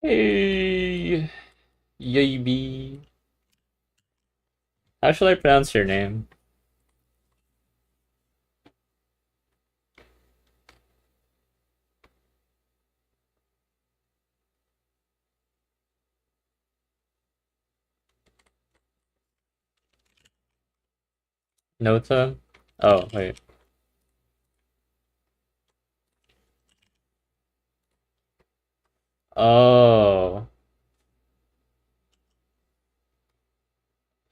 Hey, Yaby. How should I pronounce your name? Nota? Oh, wait. Oh,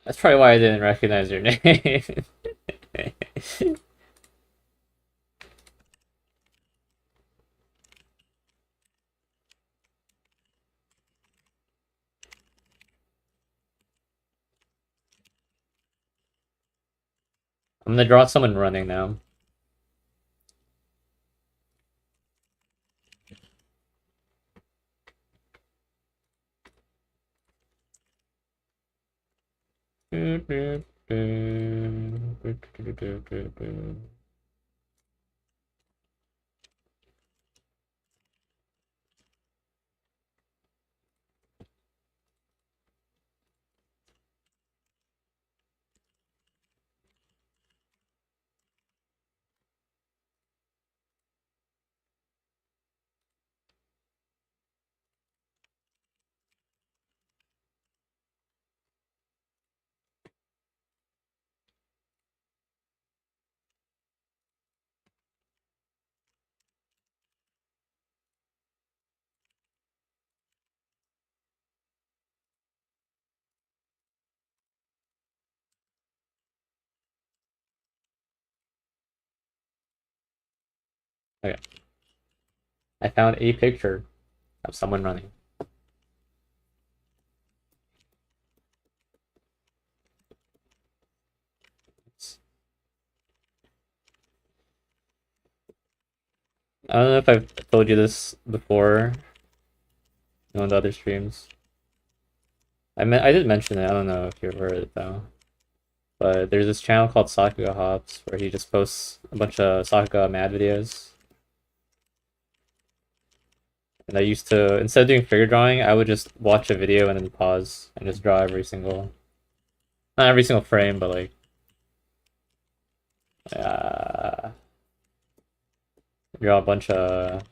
that's probably why I didn't recognize your name. I'm gonna draw someone running now. Okay, I found a picture of someone running. I don't know if I've told you this before on the other streams. I did mention it. I don't know if you've heard it though. But there's this channel called Sakuga Hops where he just posts a bunch of Sakuga mad videos. And I used to, instead of doing figure drawing, I would just watch a video and then pause and just draw every single, not every single frame, but like, uh, draw a bunch of,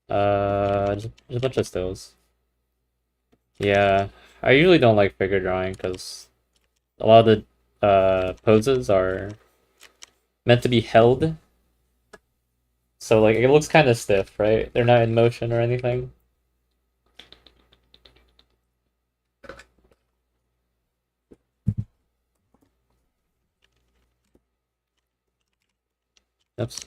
just a bunch of stills. Yeah, I usually don't like figure drawing because a lot of the poses are meant to be held. So like it looks kind of stiff, right? They're not in motion or anything. Oops.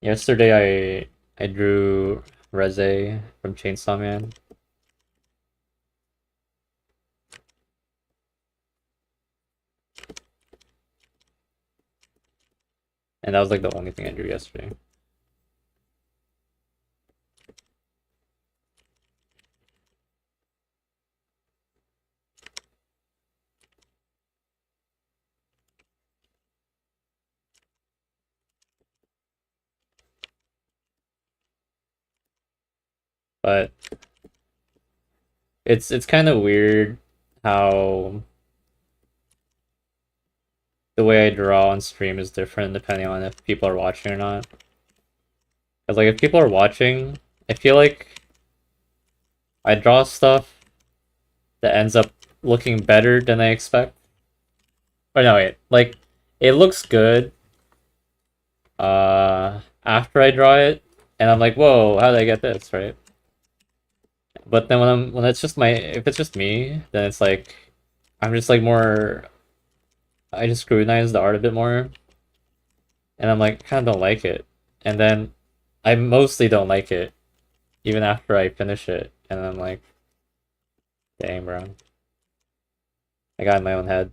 Yesterday I drew Reze from Chainsaw Man. And that was like the only thing I drew yesterday. But it's kind of weird how the way I draw on stream is different depending on if people are watching or not. Because like if people are watching, I feel like I draw stuff that ends up looking better than I expect. Or no, wait, like it looks good after I draw it, and I'm like, whoa, how did I get this, right? But then when it's just if it's just me, then it's like I'm just like more I just scrutinize the art a bit more, and I'm like kind of don't like it, and then I mostly don't like it even after I finish it, and I'm like, dang, bro, I got in my own head.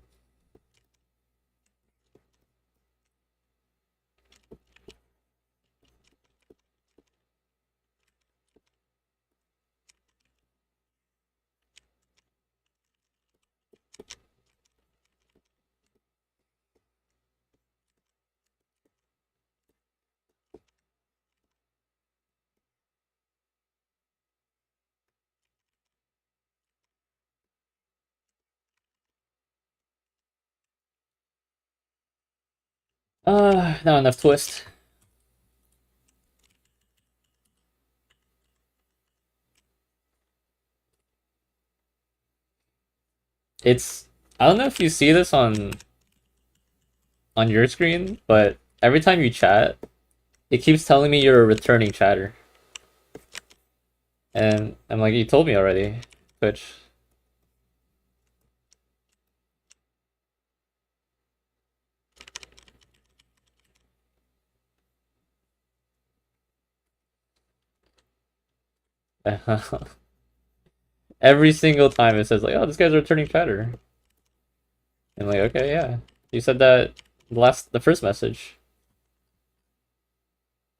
Not enough twist. It's I don't know if you see this on your screen, but every time you chat, it keeps telling me you're a returning chatter. And I'm like, you told me already, Twitch. Every single time it says like, oh, this guy's a returning chatter. And I'm like, okay, yeah. You said that the first message.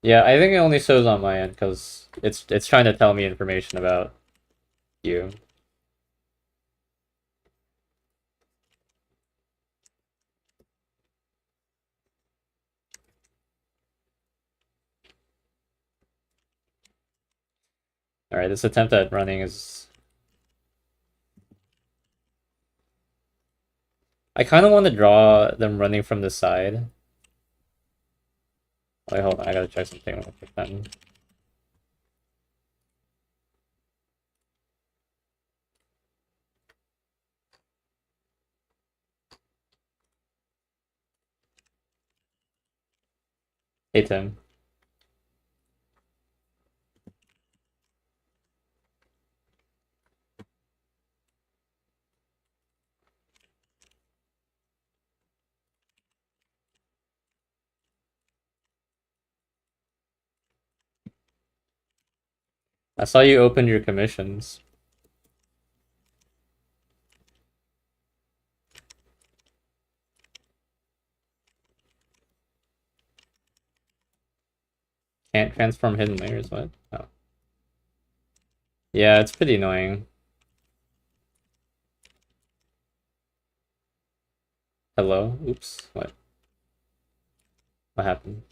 Yeah, I think it only shows on my end because it's trying to tell me information about you. Alright, this attempt at running is... I kind of want to draw them running from the side. Wait, hold on, I gotta check something real quick then. Hey, Tim. I saw you open your commissions. Can't transform hidden layers, what? Oh. Yeah, it's pretty annoying. Hello? Oops. What? What happened?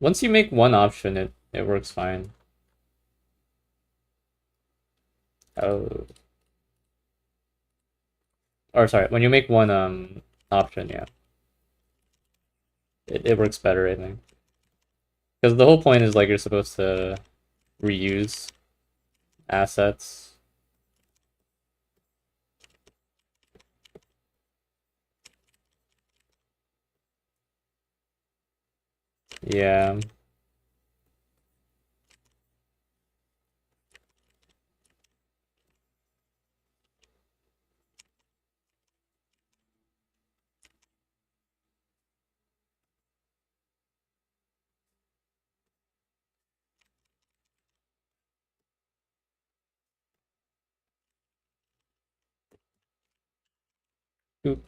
Once you make one option, it works fine. Oh. Or sorry, when you make one option, yeah. It works better, I think. Because the whole point is like you're supposed to reuse assets. Yeah. Oop.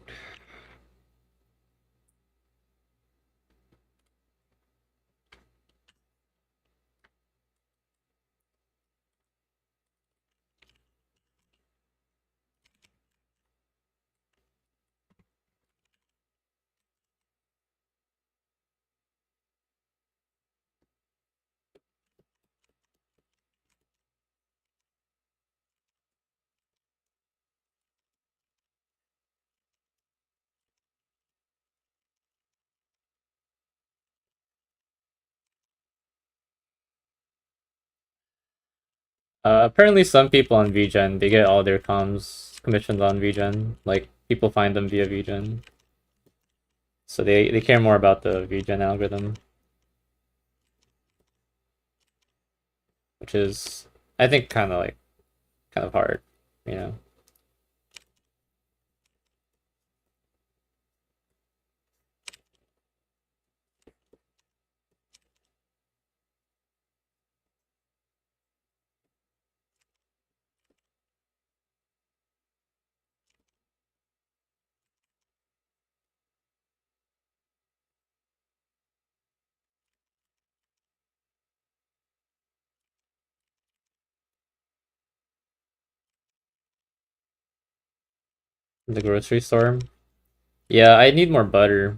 Apparently some people on VGen, they get all their comms commissions on VGen. Like, people find them via VGen. So they care more about the VGen algorithm. Which is, I think, kind of hard, you know? The grocery store. Yeah, I need more butter,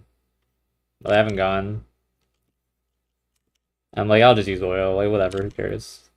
but I haven't gone. I'm like, I'll just use oil, like, whatever, who cares?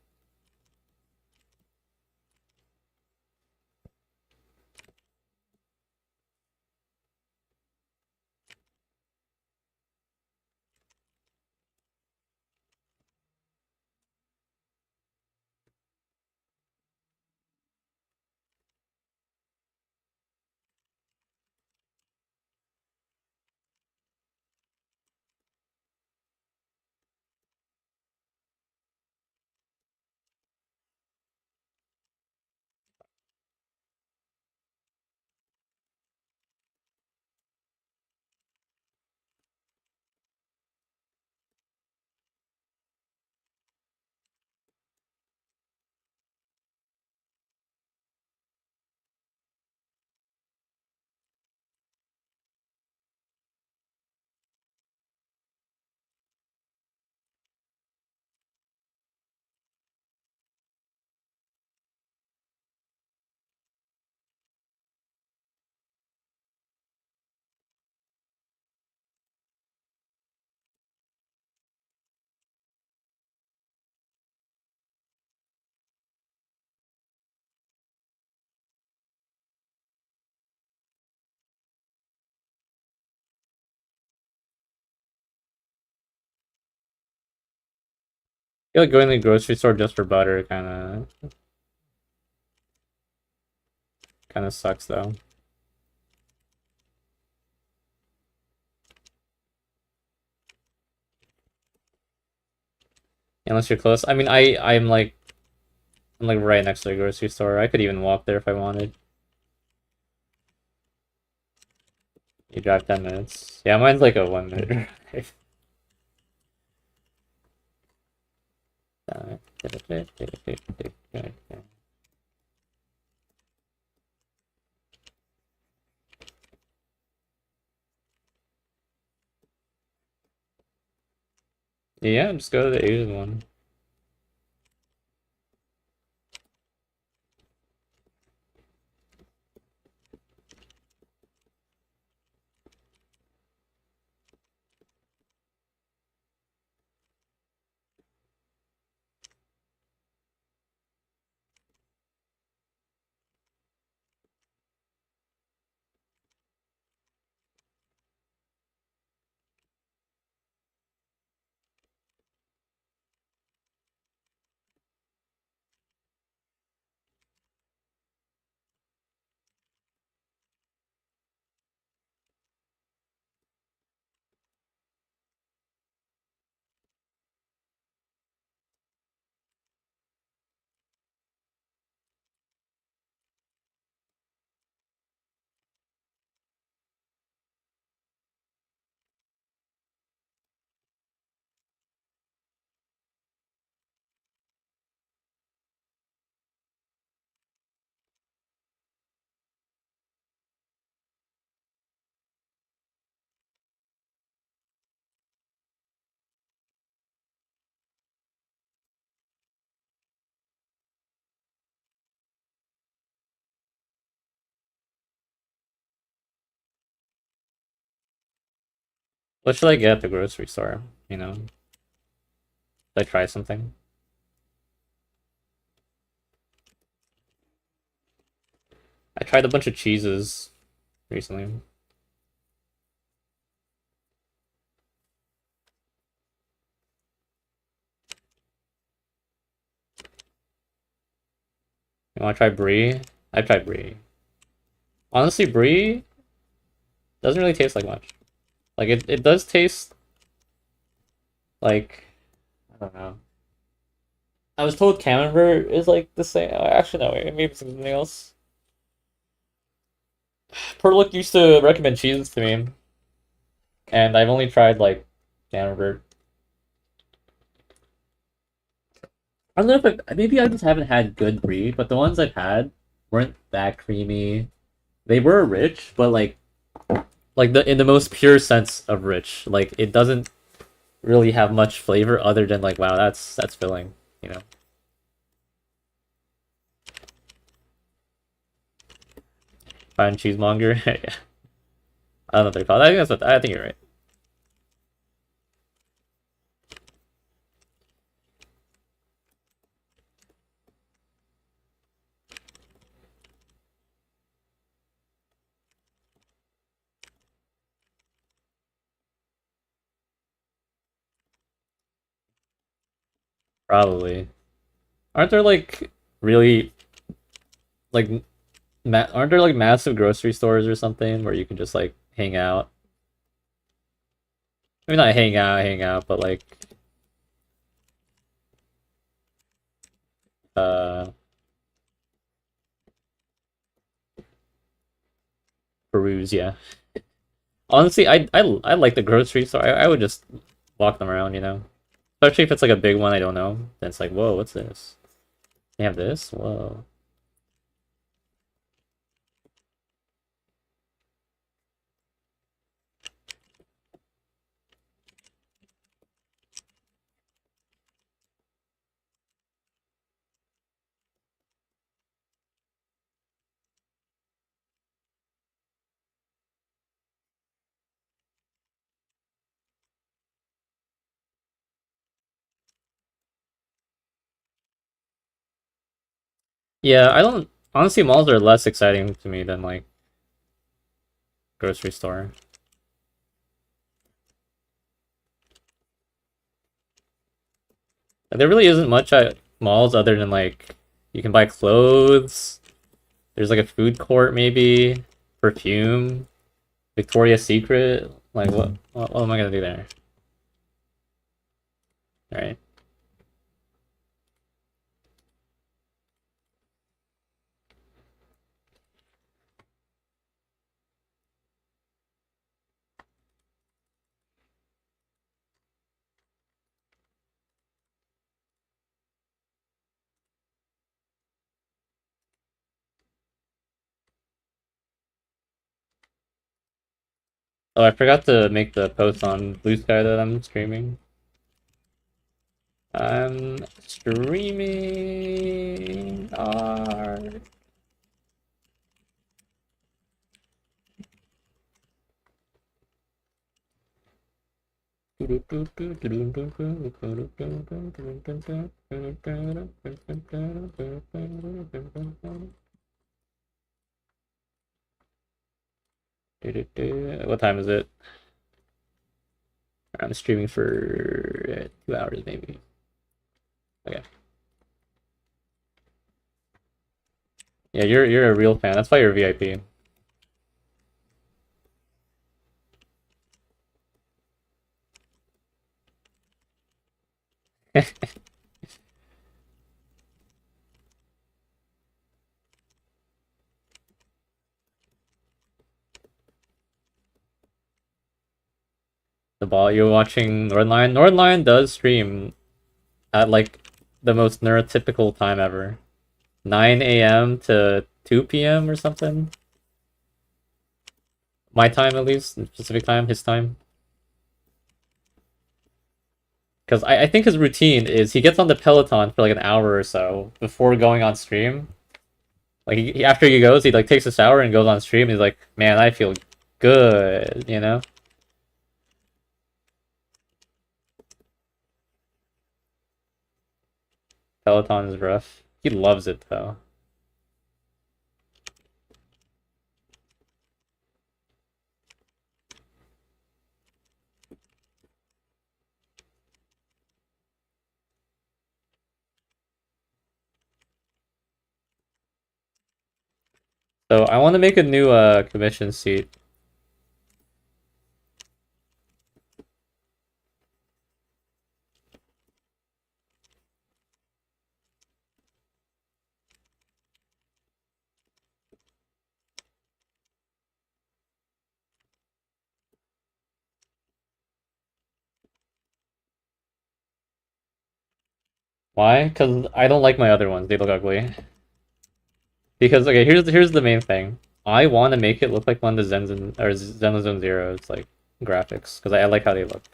I feel like going to the grocery store just for butter kind of sucks though. Unless you're close. I mean, I'm like right next to the grocery store. I could even walk there if I wanted. You drive 10 minutes. Yeah, mine's like a 1 minute drive. Yeah, just go to the Asian one. What should I get at the grocery store? You know? Should I try something? I tried a bunch of cheeses recently. You wanna try Brie? I tried Brie. Honestly, Brie doesn't really taste like much. Like it does taste like I don't know. I was told Camembert is like the same. Actually, no, maybe it's something else. Perlook used to recommend cheeses to me, and I've only tried like Camembert. I don't know if maybe I just haven't had good brie, but the ones I've had weren't that creamy. They were rich, but like the in the most pure sense of rich. Like it doesn't really have much flavor other than like wow, that's filling, you know. Fine cheesemonger. Yeah. I don't know what they're called. I think that's what I think you're right. Probably. Aren't there like really like aren't there like massive grocery stores or something where you can just like hang out? I mean not hang out, but like uh peruse, yeah. Honestly, I like the grocery store. I would just walk them around, you know. Especially if it's like a big one I don't know. Then it's like, whoa, what's this? They have this? Whoa. Yeah, I don't honestly malls are less exciting to me than like grocery store. There really isn't much at malls other than like you can buy clothes. There's like a food court maybe, perfume, Victoria's Secret. Like what am I gonna do there? All right. Oh, I forgot to make the post on Blue Sky that I'm streaming. I'm streaming art. What time is it? I'm streaming for 2 hours maybe. Okay. Yeah, you're a real fan. That's why you're VIP. The ball you're watching Nordline. Nordline does stream at like the most neurotypical time ever. 9 a.m. to 2 p.m. or something. My time at least, specific time, his time. Because I think his routine is he gets on the Peloton for like an hour or so before going on stream. Like after he goes, he like takes a shower and goes on stream. He's like, man, I feel good, you know? Peloton is rough. He loves it though. So I want to make a new commission seat. Why? Because I don't like my other ones. They look ugly. Because okay, here's the main thing. I want to make it look like one of the Zenzen or Zenless Zero's like graphics because I like how they look.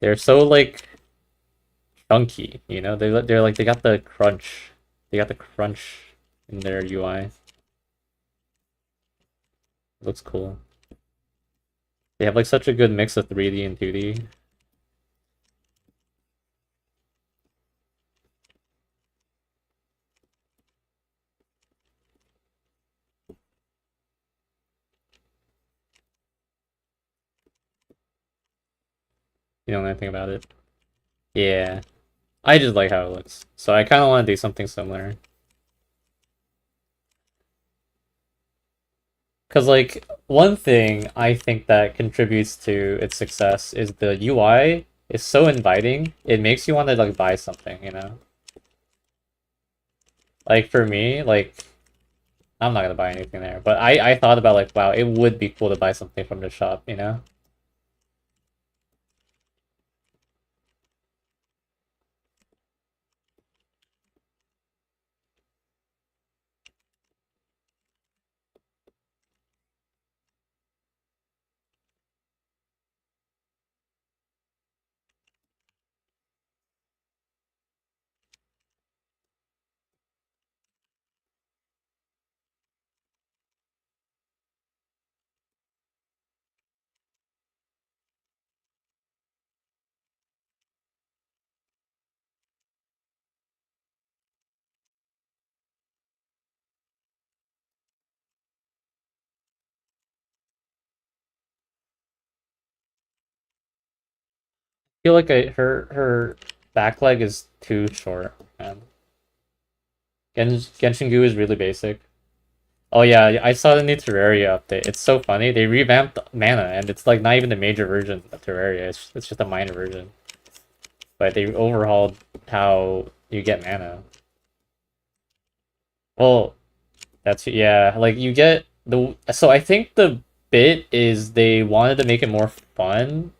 They're so like chunky, you know. They're like they got the crunch. They got the crunch in their UI. Looks cool. They have like such a good mix of 3D and 2D. You don't know anything about it. Yeah. I just like how it looks. So I kind of want to do something similar. Because, like, one thing I think that contributes to its success is the UI is so inviting, it makes you want to, like, buy something, you know? Like, for me, like, I'm not gonna buy anything there, but I thought about, like, wow, it would be cool to buy something from the shop, you know? I feel like her back leg is too short, man. Genshin-Gu is really basic. Oh yeah, I saw the new Terraria update. It's so funny. They revamped mana, and it's like not even the major version of Terraria. It's just a minor version. But they overhauled how you get mana. Well, that's yeah. Like you get the so I think the bit is they wanted to make it more fun,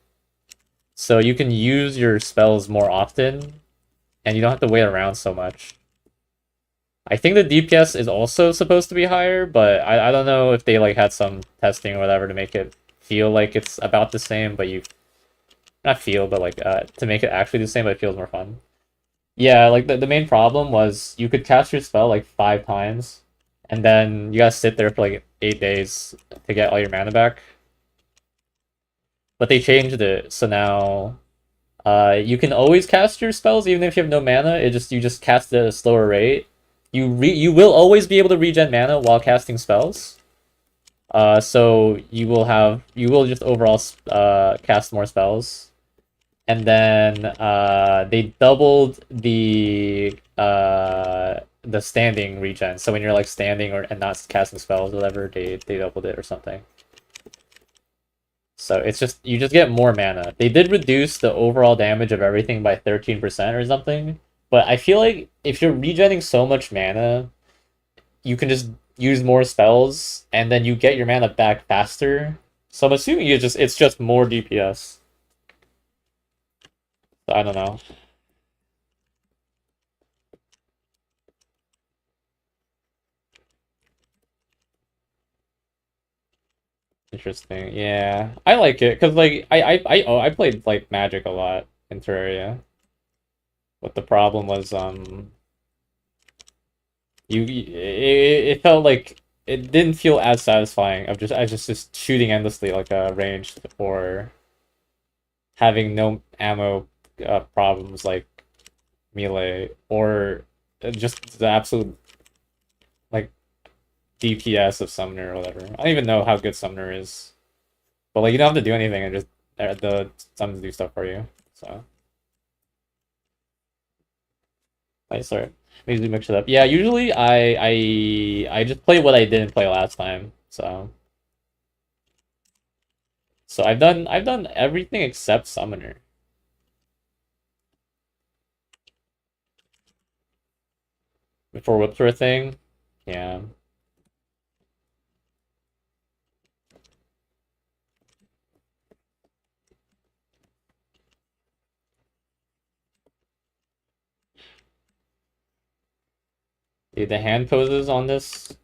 so you can use your spells more often, and you don't have to wait around so much. I think the DPS is also supposed to be higher, but I don't know if they like had some testing or whatever to make it feel like it's about the same, but you not feel, but like to make it actually the same, but it feels more fun. Yeah, like the main problem was you could cast your spell like 5 times, and then you gotta sit there for like 8 days to get all your mana back. But they changed it, so now you can always cast your spells even if you have no mana. You just cast at a slower rate. You will always be able to regen mana while casting spells. So you will just overall cast more spells. And then they doubled the standing regen. So when you're like standing or and not casting spells or whatever, they doubled it or something. So it's just you just get more mana. They did reduce the overall damage of everything by 13% or something. But I feel like if you're regenning so much mana, you can just use more spells and then you get your mana back faster. So I'm assuming it's just more DPS. So I don't know. Interesting. Yeah, I like it because like I played like Magic a lot in Terraria, but the problem was it felt like it didn't feel as satisfying of just shooting endlessly like a ranged or having no ammo problems like melee or just the absolute like DPS of Summoner or whatever. I don't even know how good Summoner is. But like you don't have to do anything and just the summons do stuff for you. So nice, sorry. Usually mix it up. Yeah, usually I just play what I didn't play last time. So I've done everything except Summoner. Before Whips were a thing. Yeah. The hand poses on this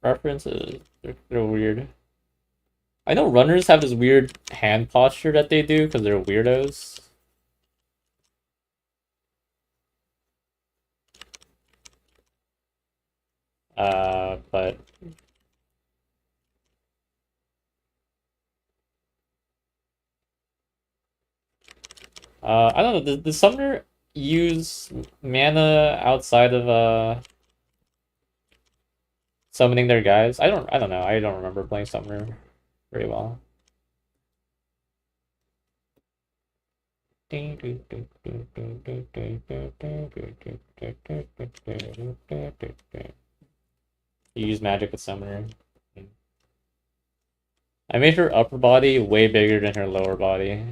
reference they're weird. I know runners have this weird hand posture that they do because they're weirdos. But I don't know. Does Summoner use mana outside of summoning their guys? I don't know. I don't remember playing Summoner very well. You use magic with Summoner. I made her upper body way bigger than her lower body.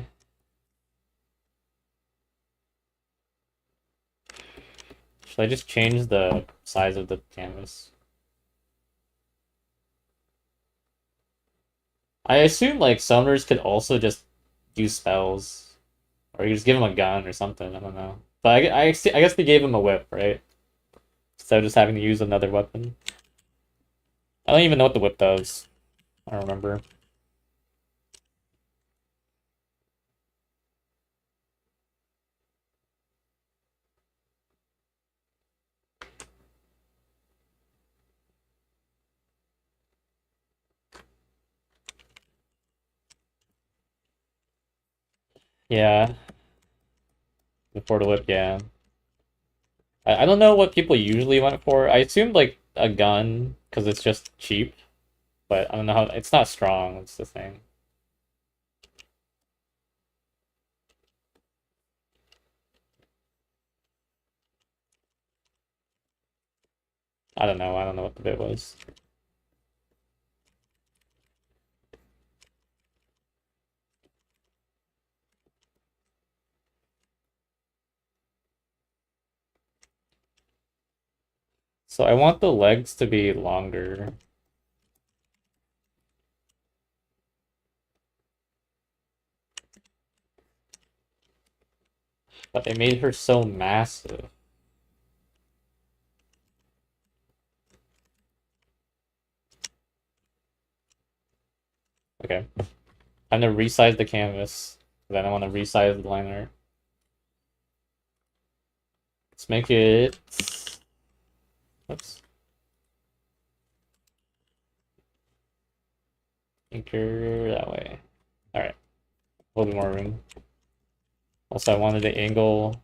Should I just change the size of the canvas? I assume like summoners could also just do spells, or you just give him a gun or something. I don't know. But I guess they gave him a whip, right? Instead of just having to use another weapon. I don't even know what the whip does. I don't remember. Yeah, before the whip, yeah. I don't know what people usually went for. I assumed like a gun because it's just cheap, but I don't know how. It's not strong. It's the thing. I don't know. I don't know what the bit was. So I want the legs to be longer. But they made her so massive. Okay. I'm gonna resize the canvas. Then I want to resize the liner. Let's make it. Oops. Anchor that way. Alright. A little bit more room. Also, I wanted to angle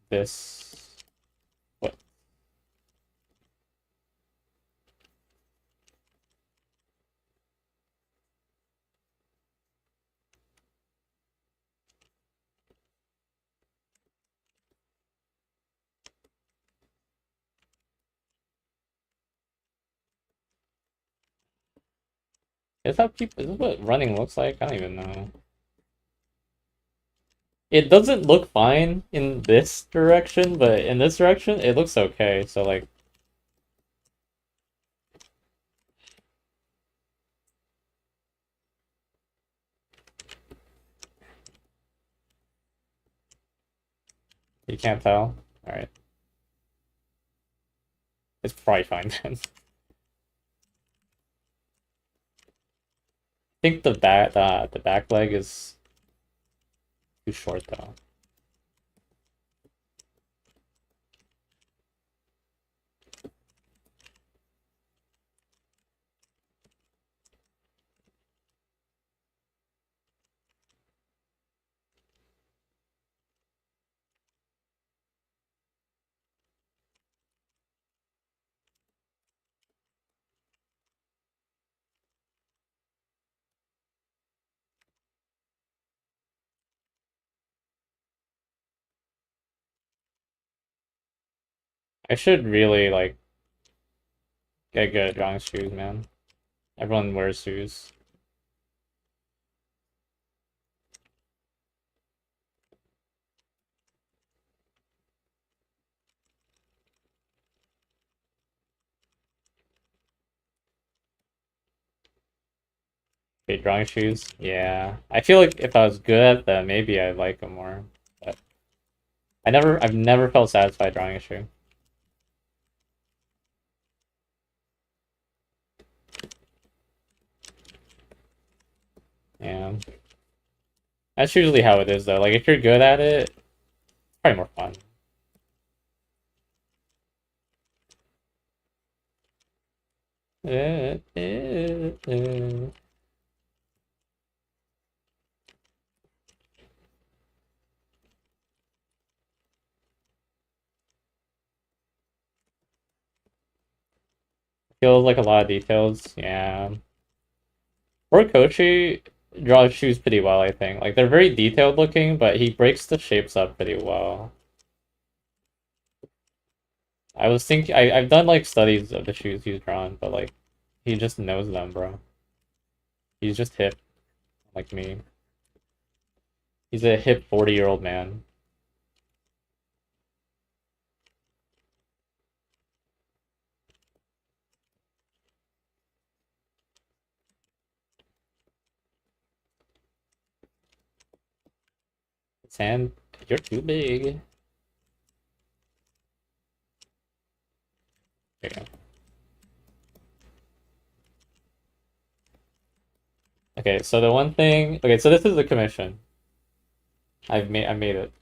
this. What? Is that people? Is this what running looks like? I don't even know. It doesn't look fine in this direction, but in this direction, it looks okay. So like, you can't tell. All right, it's probably fine then. I think the back leg is too short though. I should really like get good at drawing shoes, man. Everyone wears shoes. Okay, drawing shoes. Yeah, I feel like if I was good at them, maybe I'd like them more. But I've never felt satisfied drawing a shoe. Yeah, that's usually how it is though. Like if you're good at it, it's probably more fun. Feels like a lot of details. Yeah. Horikoshi draws shoes pretty well, I think. Like they're very detailed looking, but he breaks the shapes up pretty well. I was thinking I've done like studies of the shoes he's drawn, but like he just knows them, bro. He's just hip, like me. He's a hip 40-year-old man. Sam, you're too big. There you go. Okay, so the one thing. Okay, so this is the commission. I made it.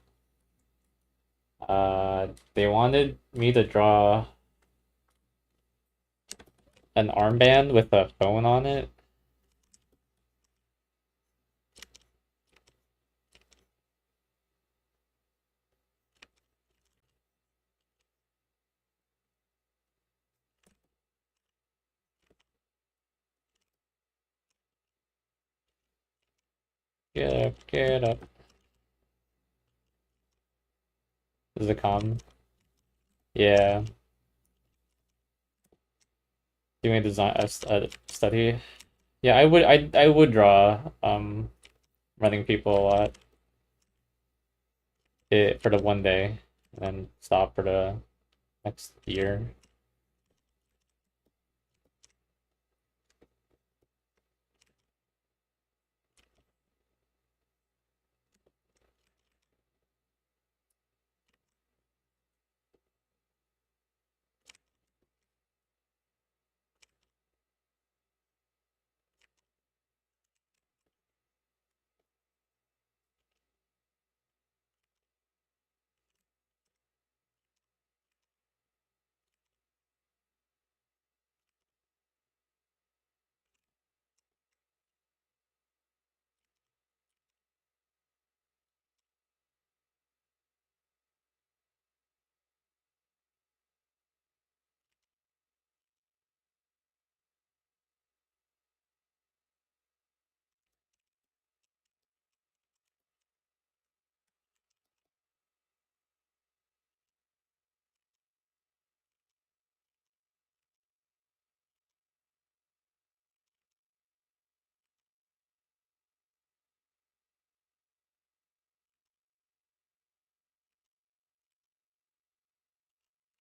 They wanted me to draw an armband with a phone on it. Get up, get up. This is a con. Yeah. Doing a design a study. Yeah, I would draw running people a lot. For the one day and then stop for the next year.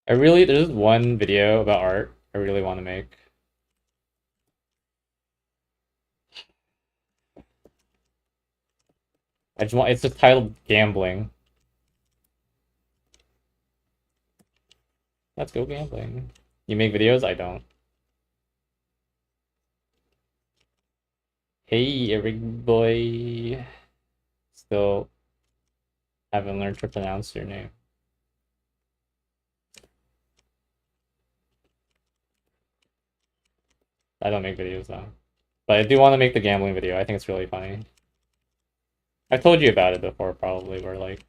There's one video about art I really want to make. It's just titled Gambling. Let's go gambling. You make videos? I don't. Hey, Eric boy. Still haven't learned to pronounce your name. I don't make videos though. But I do want to make the gambling video. I think it's really funny. I've told you about it before, probably, where like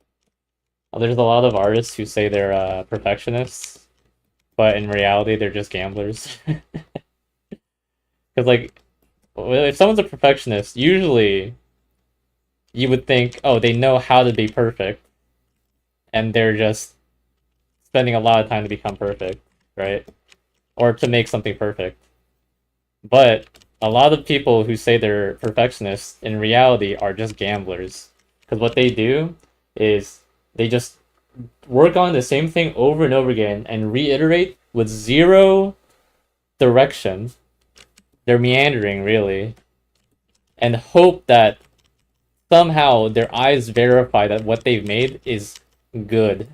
there's a lot of artists who say they're perfectionists, but in reality they're just gamblers. Because like, if someone's a perfectionist, usually you would think, oh, they know how to be perfect, and they're just spending a lot of time to become perfect, right? Or to make something perfect. But a lot of people who say they're perfectionists in reality are just gamblers. Because what they do is they just work on the same thing over and over again and reiterate with zero direction. They're meandering, really. And hope that somehow their eyes verify that what they've made is good.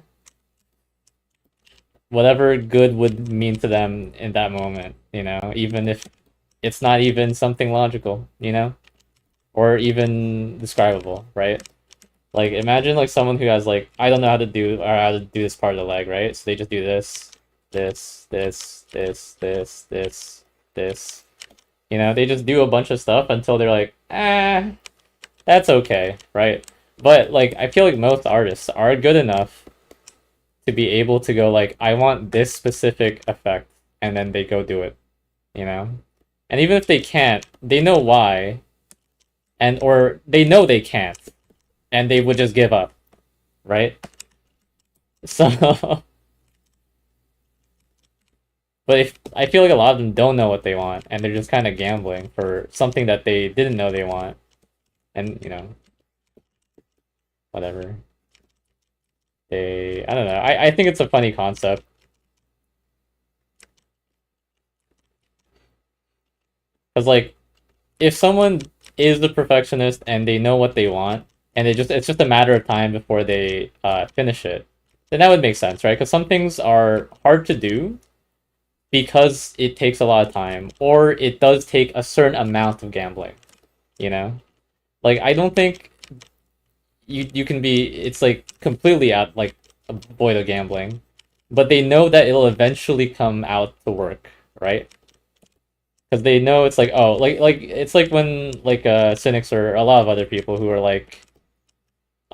Whatever good would mean to them in that moment, you know, even if it's not even something logical, you know, or even describable, right? Like imagine like someone who has like I don't know how to do this part of the leg, right? So they just do this. You know, they just do a bunch of stuff until they're like, that's okay, right? But like I feel like most artists are good enough to be able to go like, I want this specific effect, and then they go do it, you know? And even if they can't, they know why, and or they know they can't, and they would just give up, right? So, but if I feel like a lot of them don't know what they want, and they're just kind of gambling for something that they didn't know they want, and you know, whatever. I don't know. I think it's a funny concept. Because like, if someone is the perfectionist and they know what they want, and it's just a matter of time before they finish it, then that would make sense, right? Because some things are hard to do because it takes a lot of time, or it does take a certain amount of gambling, you know? Like, I don't think you can be, it's like completely out, like, void of gambling, but they know that it'll eventually come out to work, right? Because they know it's like, oh, like it's like when like cynics or a lot of other people who are like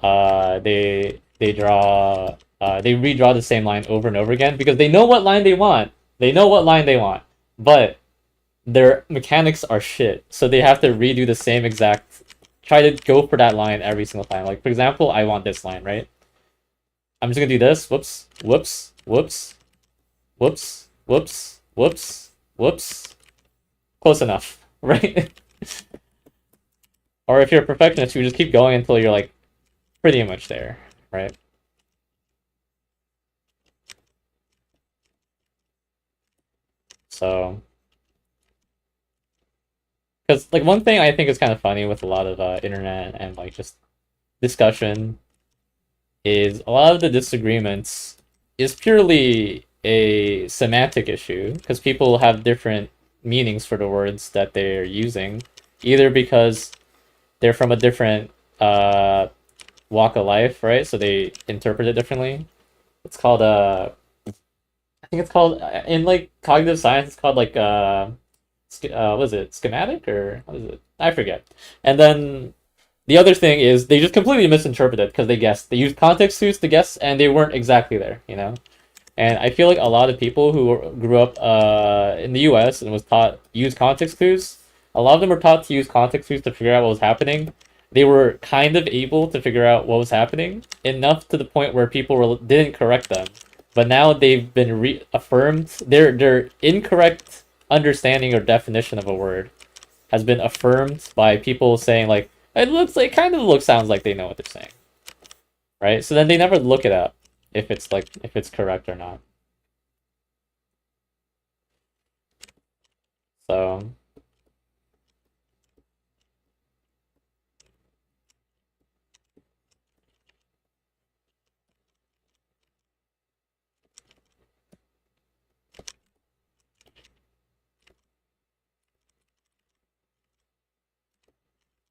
they draw they redraw the same line over and over again because they know what line they want. They know what line they want, but their mechanics are shit, so they have to redo the same exact, try to go for that line every single time. Like for example, I want this line, right? I'm just gonna do this. Whoops, whoops, whoops, whoops, whoops, whoops, whoops. Close enough, right? Or if you're a perfectionist, you just keep going until you're like pretty much there, right? So, because like one thing I think is kind of funny with a lot of internet and like just discussion is a lot of the disagreements is purely a semantic issue because people have different meanings for the words that they're using, either because they're from a different walk of life, right? So they interpret it differently. It's called I think it's called in like cognitive science. It's called like what is it? Schematic or what is it? I forget. And then the other thing is they just completely misinterpreted because they guessed. They used context clues to guess, and they weren't exactly there. You know. And I feel like a lot of people who grew up in the U.S. and was taught use context clues, a lot of them were taught to use context clues to figure out what was happening. They were kind of able to figure out what was happening enough to the point where people didn't correct them. But now they've been reaffirmed. Their incorrect understanding or definition of a word has been affirmed by people saying like kind of looks sounds like they know what they're saying, right? So then they never look it up if it's correct or not. So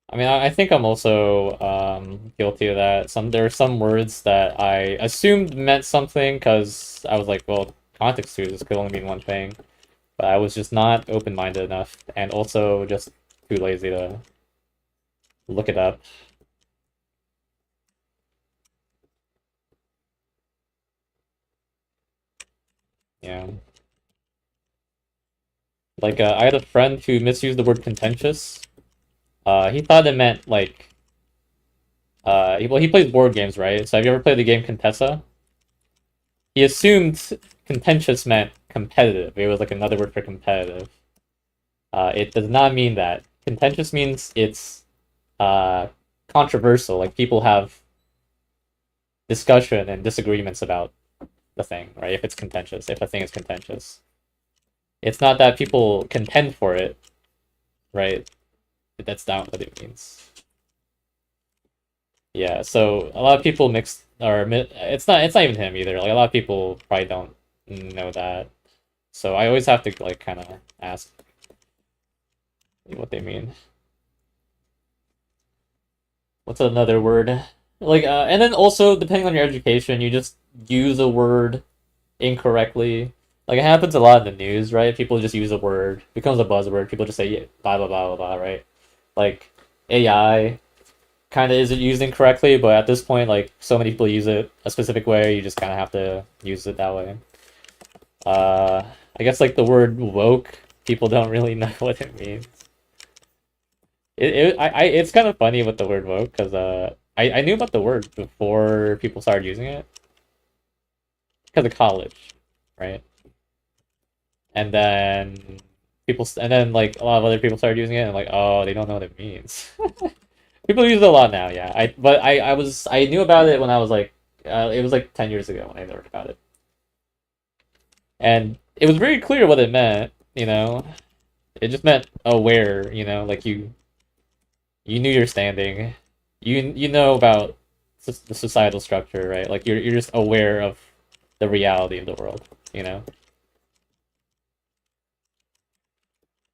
I mean, I think I'm also guilty of that. There are some words that I assumed meant something because I was like, well, context clues could only mean one thing, but I was just not open-minded enough, and also just too lazy to look it up. Yeah. Like, I had a friend who misused the word contentious. He thought it meant like, well, he plays board games, right? So have you ever played the game Contessa? he assumed contentious meant competitive. It was like another word for competitive. It does not mean that. Contentious means it's uh, controversial. Like people have discussion and disagreements about the thing, right? If it's contentious, if a thing is contentious, it's not that people contend for it, right? That's not what it means. Yeah, so a lot of people mix, or it's not even him either. Like a lot of people probably don't know that. So I always have to like kind of ask what they mean. What's another word? Like and then also depending on your education, you just use a word incorrectly. Like it happens a lot in the news, right? People just use a word, becomes a buzzword. People just say yeah, blah blah blah blah blah, right? Like AI kind of isn't used incorrectly, but at this point, like so many people use it a specific way, you just kind of have to use it that way. Uh, I guess like the word woke, people don't really know what it means. It's kind of funny with the word woke because I knew about the word before people started using it because of college, right? And then and then like a lot of other people started using it and like oh they don't know what it means. People use it a lot now, yeah. I knew about it when I was like it was like 10 years ago when I learned about it. And it was very clear what it meant, you know. It just meant aware, you know, like you knew your standing. You know about the societal structure, right? Like you're just aware of the reality of the world, you know.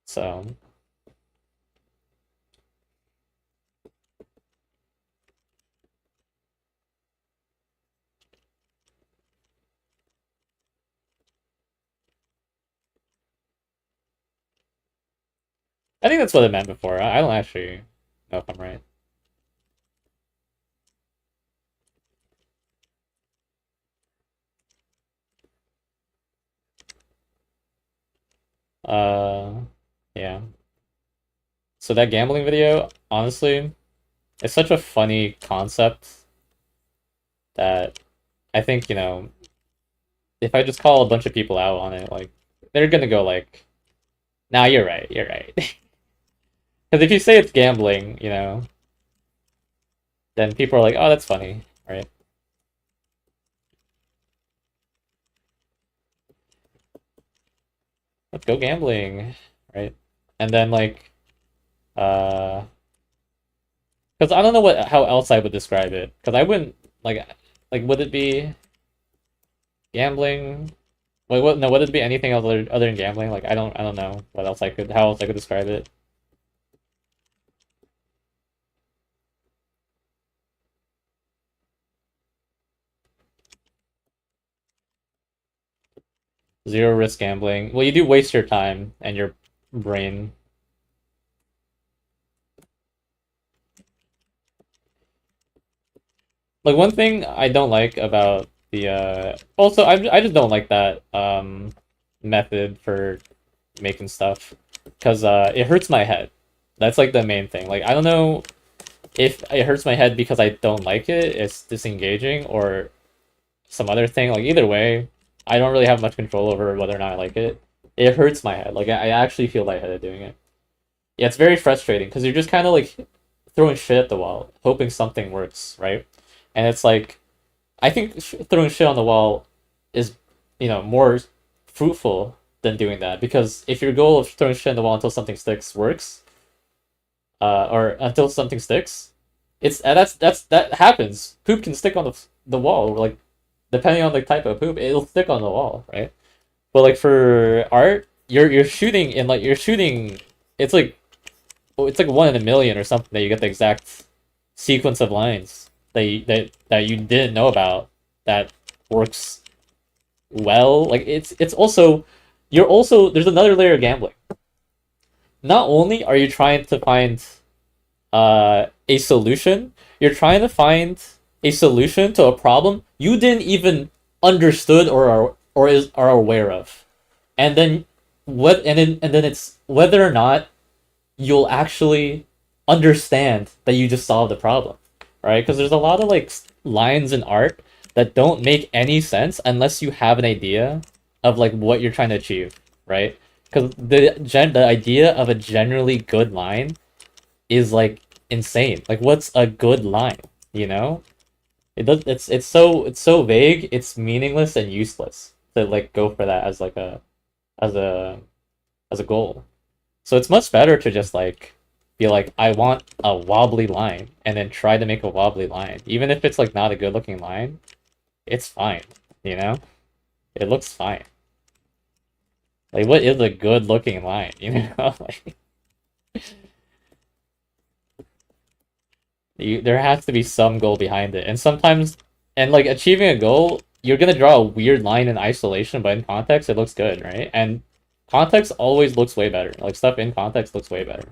So I think that's what it meant before. I don't actually know if I'm right. Uh, yeah. So that gambling video, honestly, it's such a funny concept that I think, you know, if I just call a bunch of people out on it, like they're gonna go like, "Nah, you're right, you're right." Because if you say it's gambling, you know, then people are like, "Oh, that's funny," right? Let's go gambling, right? And then like, uh, because I don't know what how else I would describe it. Because I wouldn't like would it be gambling? Wait, what? No, would it be anything other than gambling? Like I don't know what else I could how else I could describe it. Zero risk gambling. Well, you do waste your time and your brain. Like one thing I don't like about the also I just don't like that method for making stuff because it hurts my head. That's like the main thing. Like I don't know if it hurts my head because I don't like it, it's disengaging or some other thing. Like either way, I don't really have much control over whether or not I like it. It hurts my head. Like I actually feel lightheaded doing it. Yeah, it's very frustrating because you're just kind of like throwing shit at the wall, hoping something works, right? And it's like I think throwing shit on the wall is, you know, more fruitful than doing that because if your goal of throwing shit on the wall until something sticks works, or until something sticks, it's that happens. Poop can stick on the wall, like depending on the type of poop, it'll stick on the wall, right? But like for art, you're shooting in like you're shooting. It's like it's like 1 in a million or something that you get the exact sequence of lines that you didn't know about that works well. Like it's also you're also there's another layer of gambling. Not only are you trying to find a solution, you're trying to find a solution to a problem you didn't even understood or are aware of. And then and then it's whether or not you'll actually understand that you just solved the problem, right? Because there's a lot of like lines in art that don't make any sense unless you have an idea of like what you're trying to achieve, right? Because the idea of a generally good line is like insane. Like, what's a good line? You know, it's so vague. It's meaningless and useless to like go for that as like as a as a goal. So it's much better to just like be like, I want a wobbly line, and then try to make a wobbly line, even if it's like not a good looking line. It's fine, you know. It looks fine. Like, what is a good looking line? You know, like there has to be some goal behind it, and sometimes, and like achieving a goal, you're gonna draw a weird line in isolation, but in context, it looks good, right? And context always looks way better. Like stuff in context looks way better.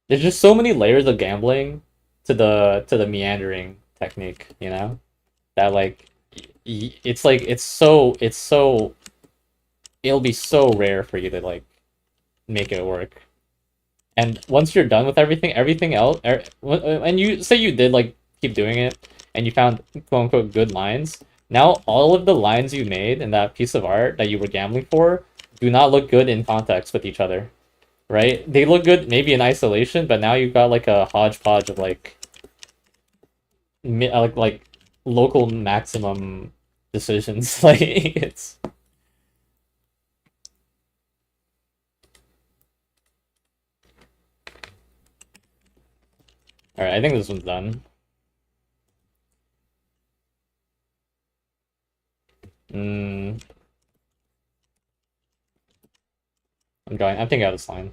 There's just so many layers of gambling to the meandering technique, you know, that like it's like it's so it'll be so rare for you to like make it work. And once you're done with everything else, and you say you did like keep doing it, and you found quote unquote good lines. Now all of the lines you made in that piece of art that you were gambling for do not look good in context with each other, right? They look good maybe in isolation, but now you've got like a hodgepodge of like like local maximum decisions. Like it's all right. I think this one's done. Mm, I'm drawing. I'm thinking out this line.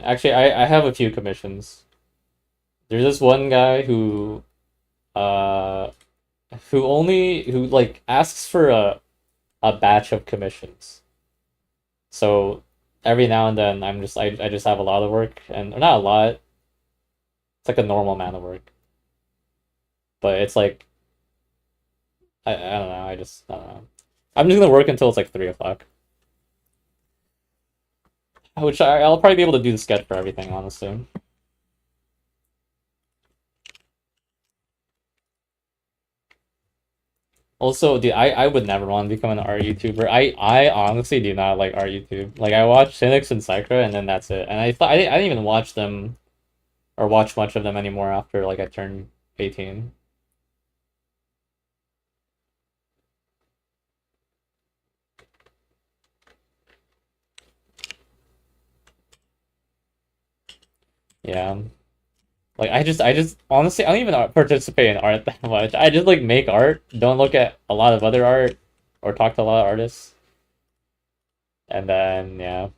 Actually, I have a few commissions. There's this one guy uh who like asks for a batch of commissions. So every now and then I just have a lot of work, and not a lot. It's like a normal amount of work. But it's like I don't know, I don't know. I'm just gonna work until it's like 3 o'clock. Which I'll probably be able to do the sketch for everything, honestly. Also, dude, I would never want to become an art YouTuber. I honestly do not like art YouTube. Like, I watch Cynics and Psycho, and then that's it. And I didn't even watch them or watch much of them anymore after like I turned 18. Yeah. Like, I just honestly I don't even participate in art that much. I just like make art, don't look at a lot of other art or talk to a lot of artists. And then yeah.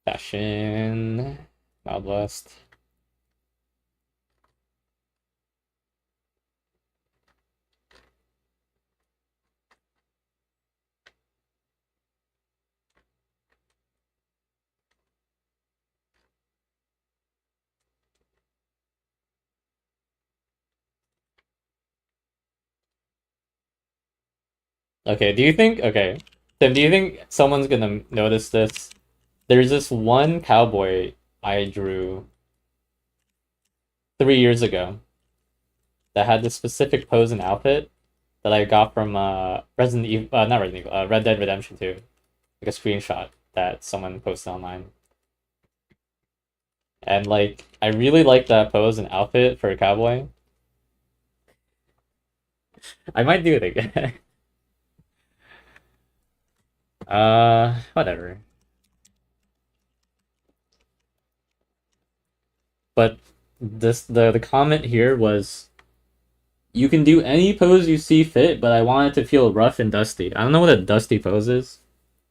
Fashion. Wild West. Okay, Tim, do you think someone's gonna notice this? There's this one cowboy I drew 3 years ago that had this specific pose and outfit that I got from Resident Evil, not Resident Evil, Red Dead Redemption 2, like a screenshot that someone posted online. And like, I really like that pose and outfit for a cowboy. I might do it again. Whatever. But the comment here was, you can do any pose you see fit, but I want it to feel rough and dusty. I don't know what a dusty pose is,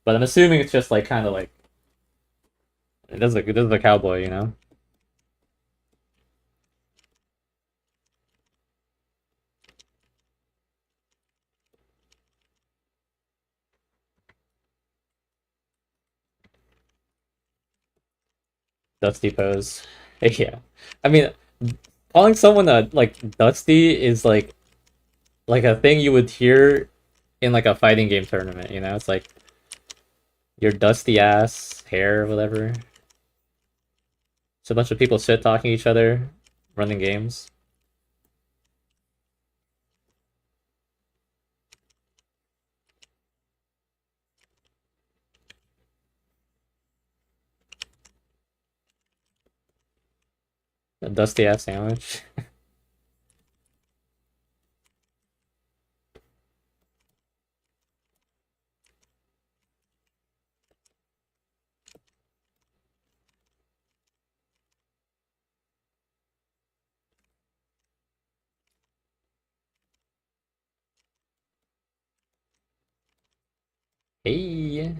but I'm assuming it's just like kind of like it does a cowboy, you know? Dusty pose. Yeah. I mean, calling someone a like Dusty is like a thing you would hear in like a fighting game tournament, you know? It's like your dusty ass hair, whatever. It's a bunch of people shit talking each other, running games. A dusty ass sandwich. Hey.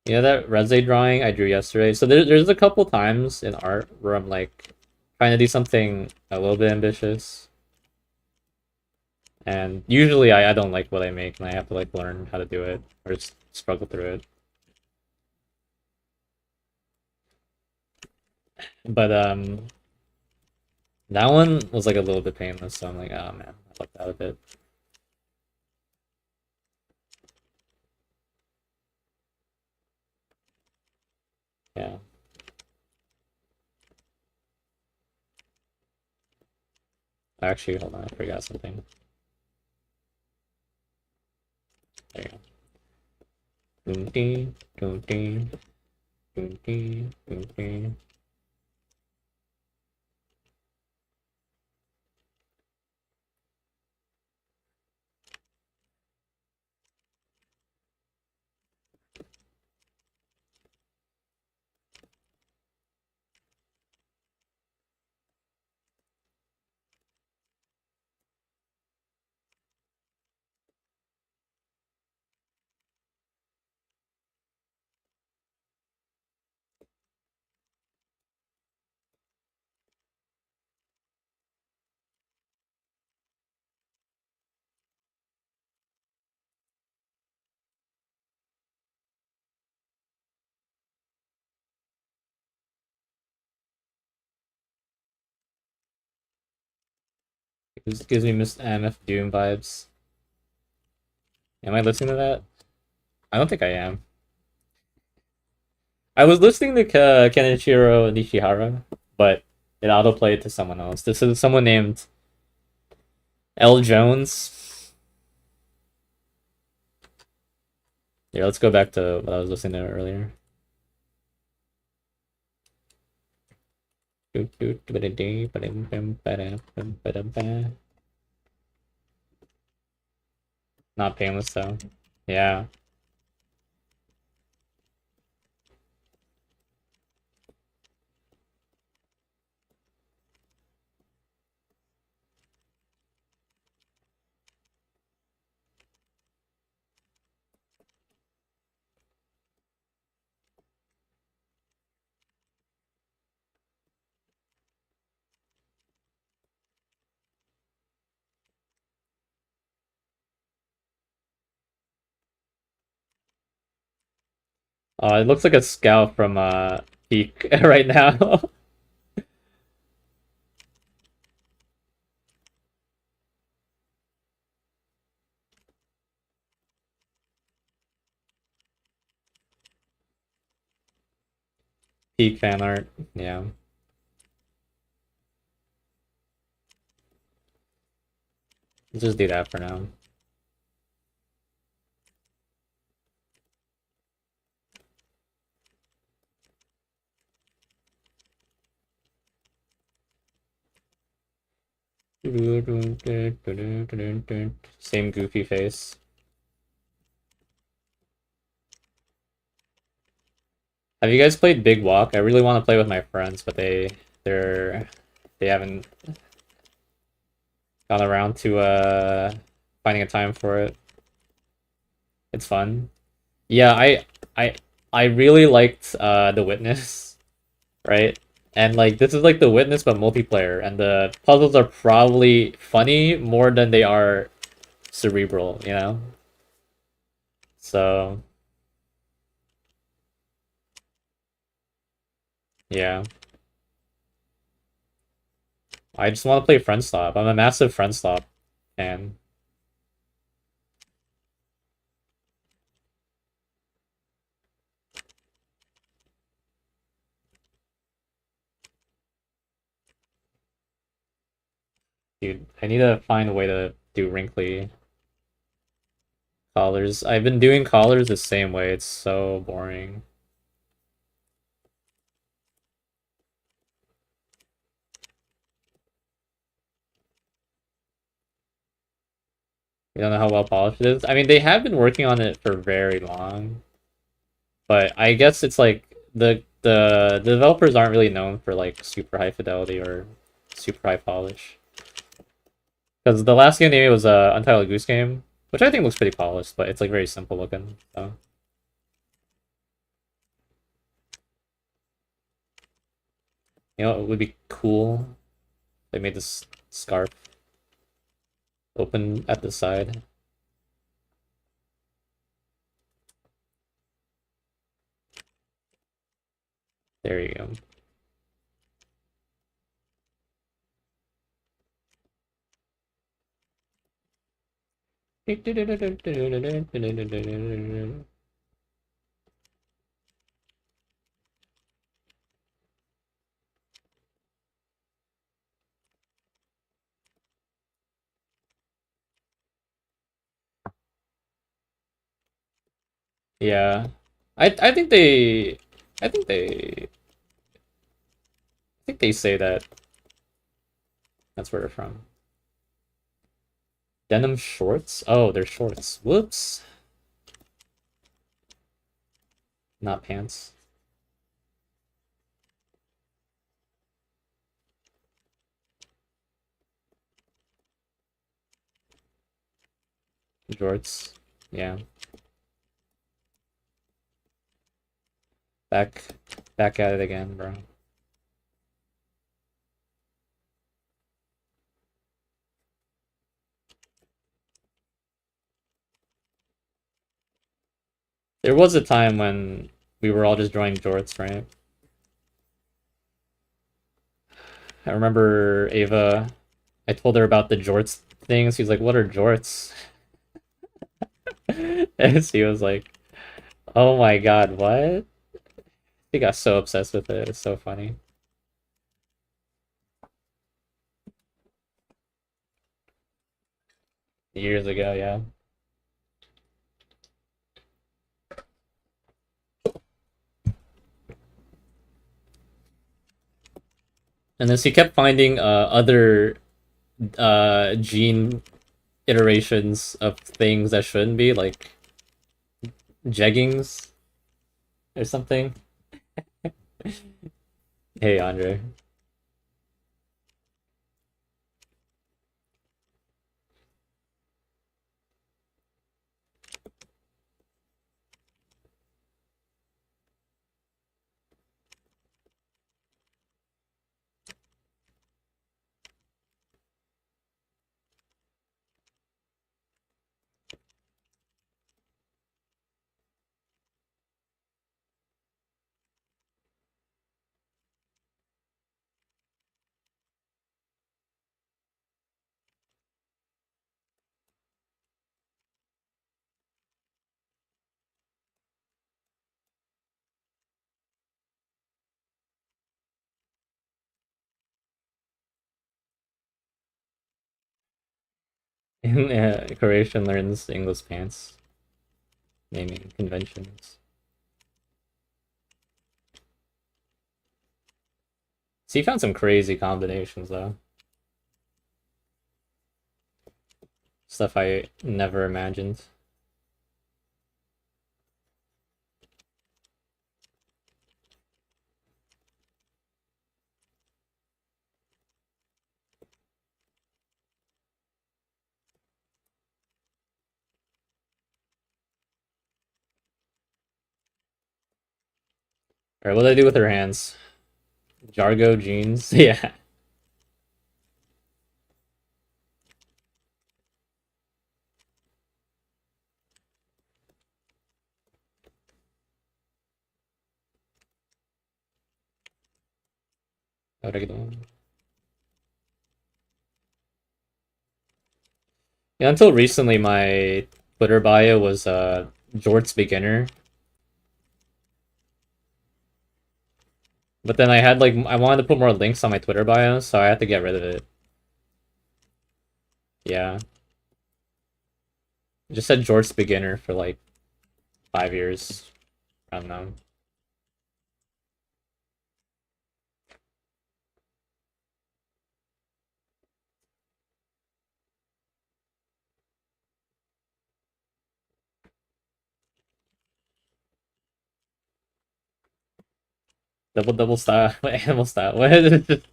You know that Reze drawing I drew yesterday? So there's a couple times in art where I'm like trying to do something a little bit ambitious. And usually I don't like what I make and I have to like learn how to do it or just struggle through it. But that one was like a little bit painless, so I'm like, oh man, I lucked out a bit. Yeah. Actually, hold on, I forgot something. There you go. Doom ding, doom ding, doom ding, doom ding. It gives me Miss MF Doom vibes. Am I listening to that? I don't think I am. I was listening to Kenichiro Nishihara, but it autoplayed to someone else. This is someone named L. Jones. Yeah, let's go back to what I was listening to earlier. Not painless though. Yeah. It looks like a scout from Peak right now. Peak fan art. Yeah. Let's just do that for now. Same goofy face. Have you guys played Big Walk? I really want to play with my friends, but they haven't gone around to finding a time for it. It's fun. Yeah, I really liked The Witness, right? And like this is like The Witness but multiplayer, and the puzzles are probably funny more than they are cerebral, you know? So yeah. I just want to play Friendstop. I'm a massive Friendstop fan. Dude, I need to find a way to do wrinkly collars. I've been doing collars the same way. It's so boring. You don't know how well polished it is? I mean, they have been working on it for very long, but I guess it's like the developers aren't really known for like super high fidelity or super high polish. Because the last game they made was Untitled Goose Game, which I think looks pretty polished, but it's like very simple looking. So you know, it would be cool. They made this scarf open at the side. There you go. Yeah. I think they I think they I think they say that that's where they're from. Denim shorts? Oh, they're shorts. Whoops. Not pants. Jorts. Yeah. Back back at it again, bro. There was a time when we were all just drawing jorts, right? I remember Ava, I told her about the jorts things. She's like, "What are jorts?" And she was like, "Oh my god, what?" She got so obsessed with it. It's so funny. Years ago, yeah. And then she kept finding other gene iterations of things that shouldn't be, like jeggings or something. Hey, Andre. Croatian learns English pants naming conventions. So you found some crazy combinations though. Stuff I never imagined. Alright, what do I do with her hands? Jargo jeans. Yeah. How'd I get on? Yeah, until recently, my Twitter bio was Jorts beginner, but then I had like I wanted to put more links on my Twitter bio, so I had to get rid of it. Yeah, it just said Jorts beginner for like 5 years. I don't know. Double style, animal style. What is it?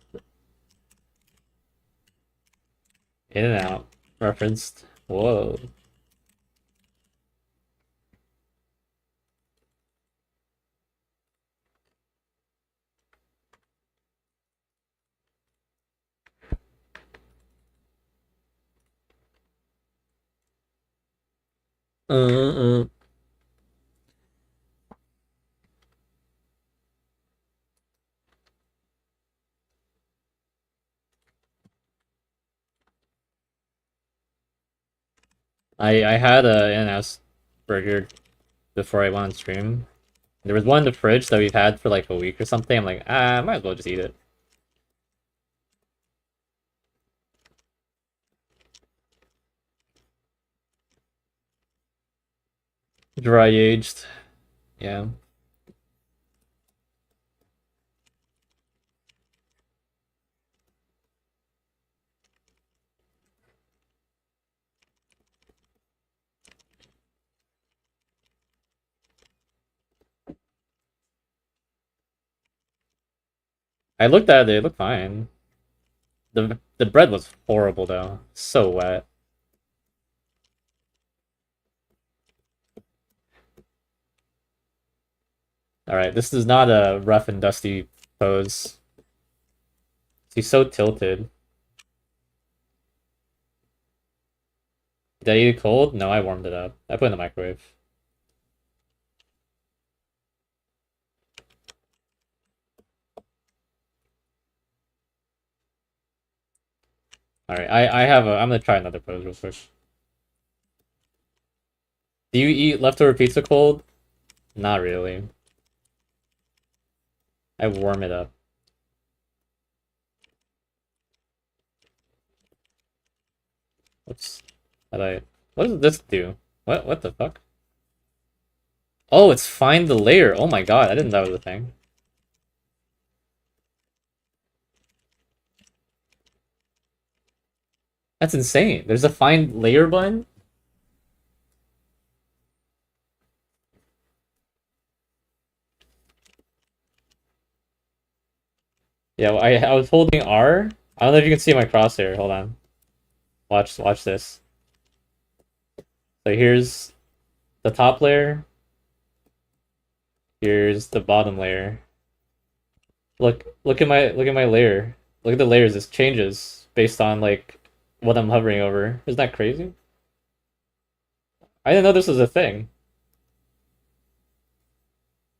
In and out referenced. Whoa. Uh, uh. I had a In-N-Out burger before I went on stream. There was one in the fridge that we've had for like a week or something. I'm like, I might as well just eat it. Dry aged. Yeah. I looked at it, it looked fine. The bread was horrible though. So wet. Alright, this is not a rough and dusty pose. He's so tilted. Did I eat it cold? No, I warmed it up. I put it in the microwave. Alright, I have a I'm gonna try another pose real quick. Do you eat leftover pizza cold? Not really. I warm it up. What's what does this do? What the fuck? Oh, it's find the layer. Oh my god, I didn't know that was a thing. That's insane. There's a find layer button? Yeah, well, I was holding R. I don't know if you can see my crosshair. Hold on. Watch this. So here's the top layer. Here's the bottom layer. Look at my layer. Look at the layers. This changes based on like what I'm hovering over. Isn't that crazy? I didn't know this was a thing.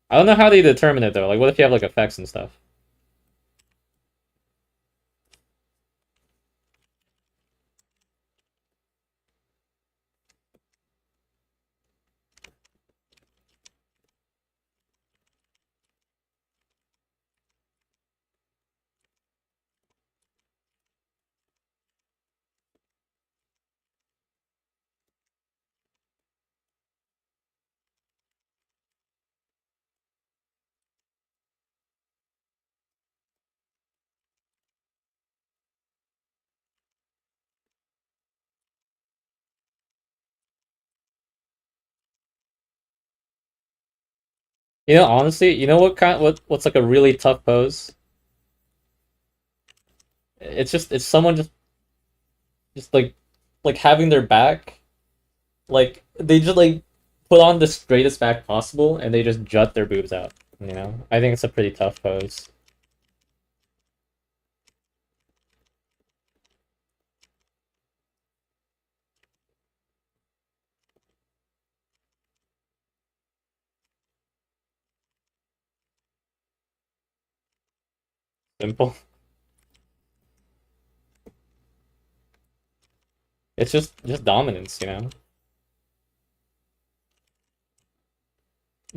I don't know how they determine it though. Like, what if you have like effects and stuff? You know, honestly, you know what's like a really tough pose? It's someone just like having their back, like they just like put on the straightest back possible and they just jut their boobs out. You know, I think it's a pretty tough pose. Simple. It's just dominance, you know?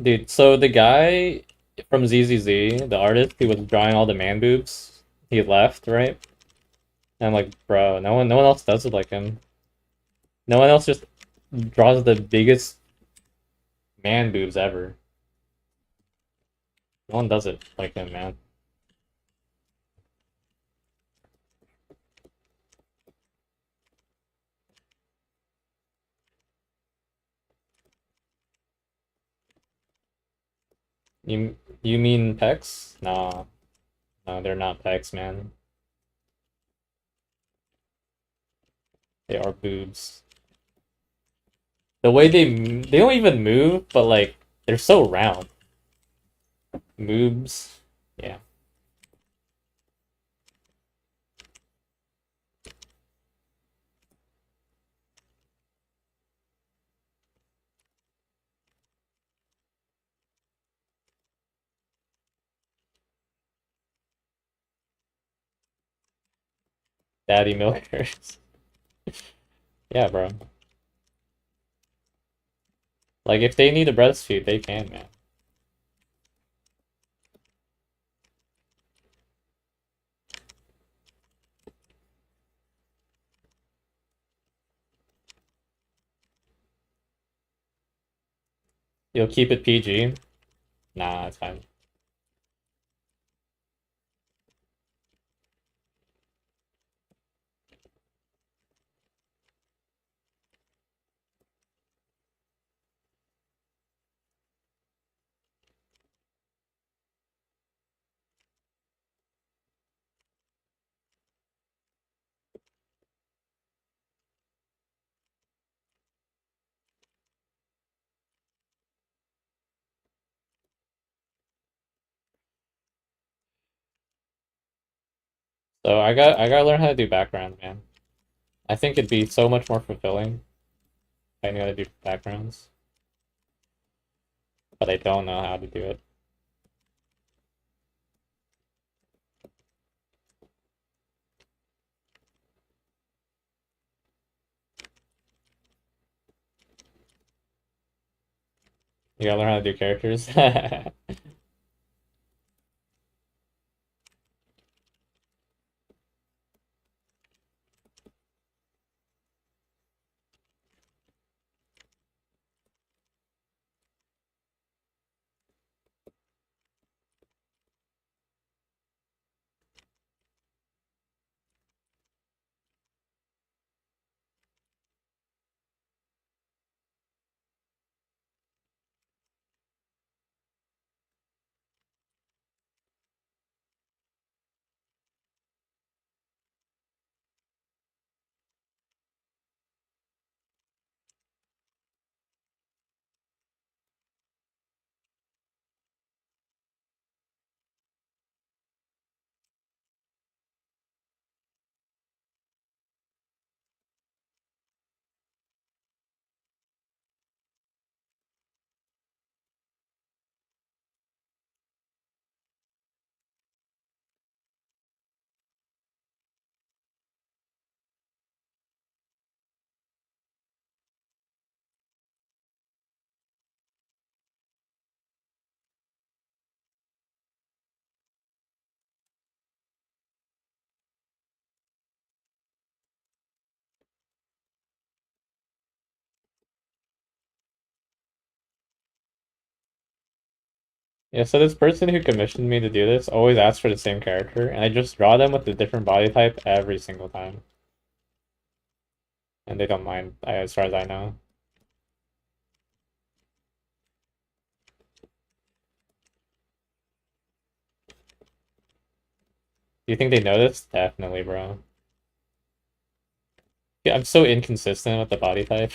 Dude, so the guy from ZZZ, the artist who was drawing all the man boobs, he left, right? And I'm like, bro, no one else does it like him. No one else just draws the biggest man boobs ever. No one does it like him, man. You mean pecs? Nah, no, they're not pecs, man. They are boobs. The way they don't even move, but like they're so round. Moobs, yeah. Daddy milkers. Yeah, bro. Like if they need a breastfeed, they can, man. You'll keep it PG? Nah, it's fine. So I gotta learn how to do background, man. I think it'd be so much more fulfilling if I knew how to do backgrounds, but I don't know how to do it. You gotta learn how to do characters. Yeah, so this person who commissioned me to do this always asks for the same character, and I just draw them with a different body type every single time. And they don't mind, as far as I know. Do you think they noticed? Definitely, bro. Yeah, I'm so inconsistent with the body type.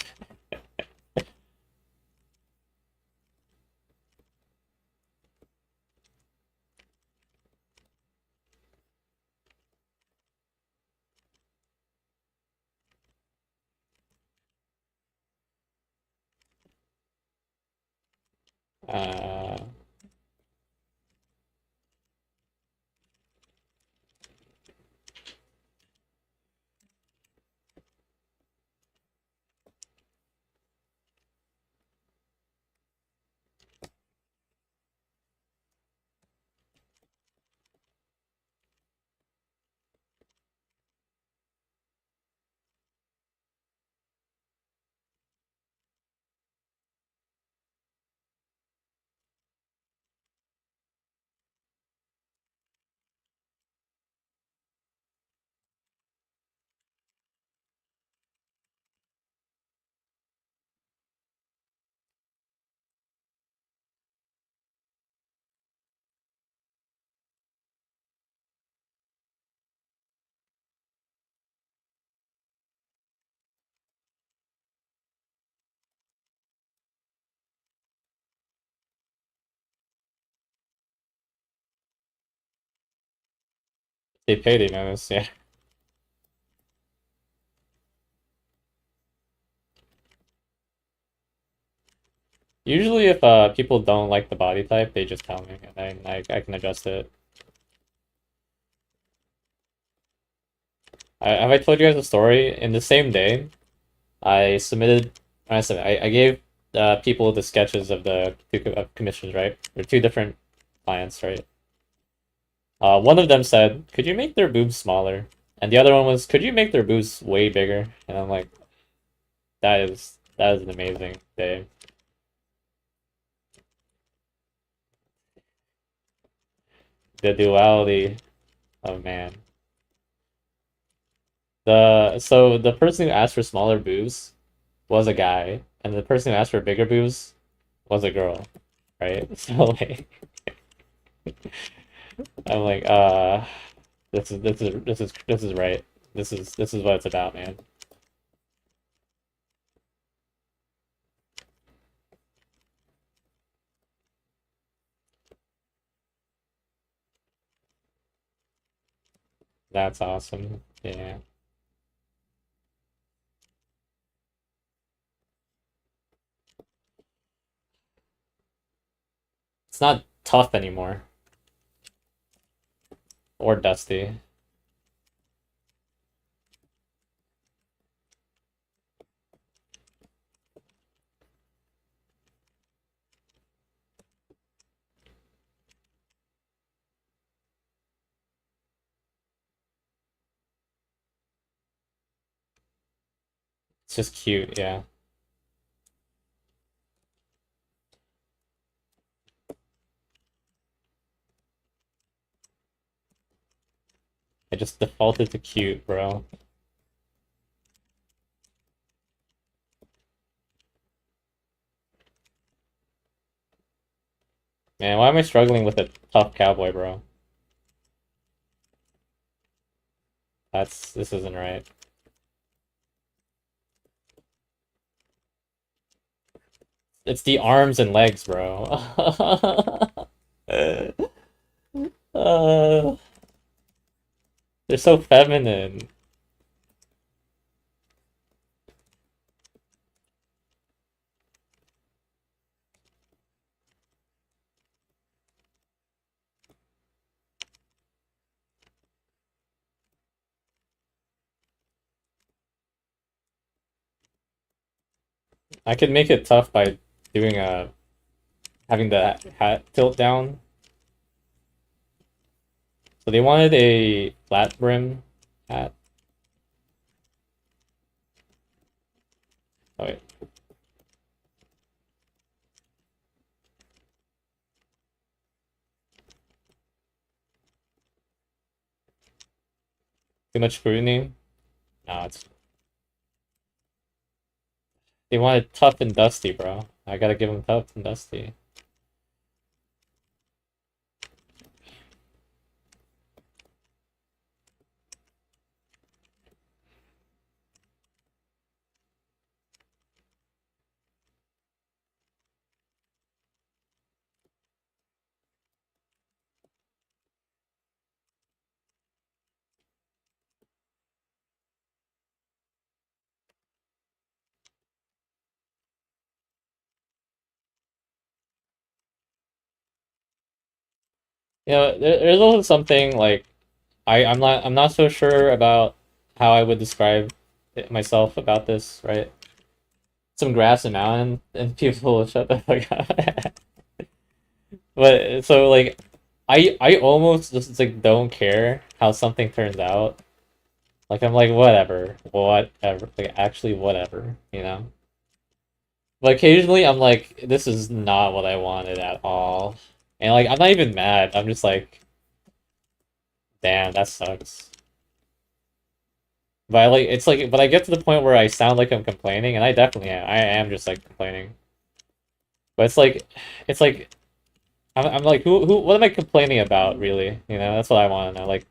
Uh, They pay, they notice, yeah. Usually if people don't like the body type, they just tell me, and I can adjust it. Have I told you guys a story? In the same day, I submitted, I gave people the sketches of the commissions, right? They're two different clients, right? One of them said, "Could you make their boobs smaller?" And the other one was, "Could you make their boobs way bigger?" And I'm like, that is an amazing day. The duality of man. The person who asked for smaller boobs was a guy, and the person who asked for bigger boobs was a girl, right? So like, I'm like, this is right. This is what it's about, man. That's awesome. Yeah. It's not tough anymore or dusty. It's just cute, yeah. I just defaulted to cute, bro. Man, why am I struggling with a tough cowboy, bro? This isn't right. It's the arms and legs, bro. uh, they're so feminine. I could make it tough by doing a having the hat tilt down. So they wanted a flat brim hat. Oh wait, too much scrutiny. No, it's they wanted tough and dusty, bro. I gotta give them tough and dusty. You know, there's also something like I'm not so sure about how I would describe myself about this, right? Some grass and mountain, and people will shut the fuck up. But so like, I almost just like don't care how something turns out. Like I'm like whatever, like actually whatever, you know. But occasionally I'm like, this is not what I wanted at all, and like I'm not even mad. I'm just like, damn, that sucks. But I like it's like, but I get to the point where I sound like I'm complaining, and I definitely am. I am just like complaining. But it's like I'm like, what am I complaining about, really? You know, that's what I want to know. Like,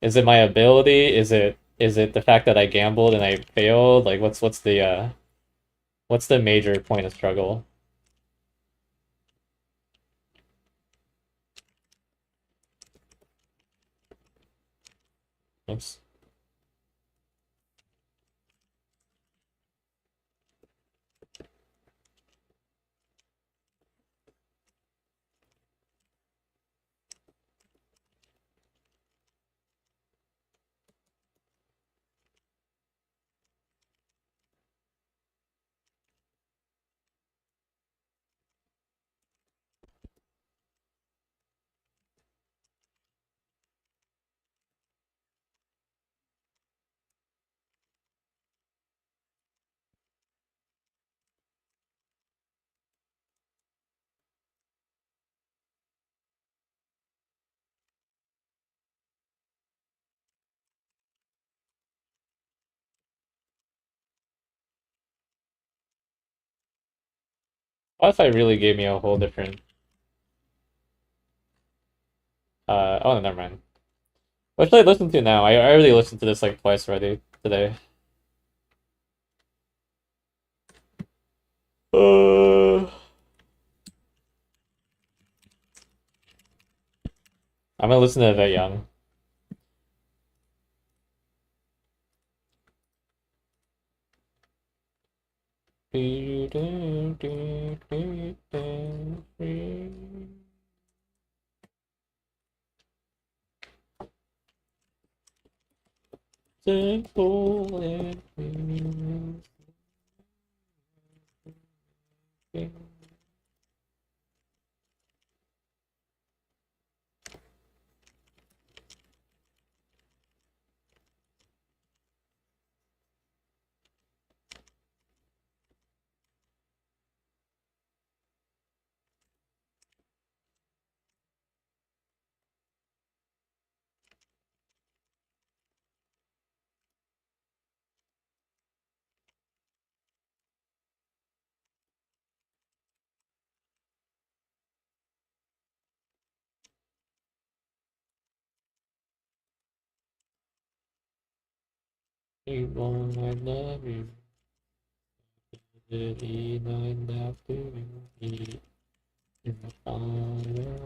is it my ability? Is it the fact that I gambled and I failed? Like, what's the major point of struggle? Thanks. What if I really gave me a whole different oh no, never mind. What should I listen to now? I already listened to this like twice already today. Uh, I'm gonna listen to That Young. Simple and People, I love you. Did he not have to eat in the fire?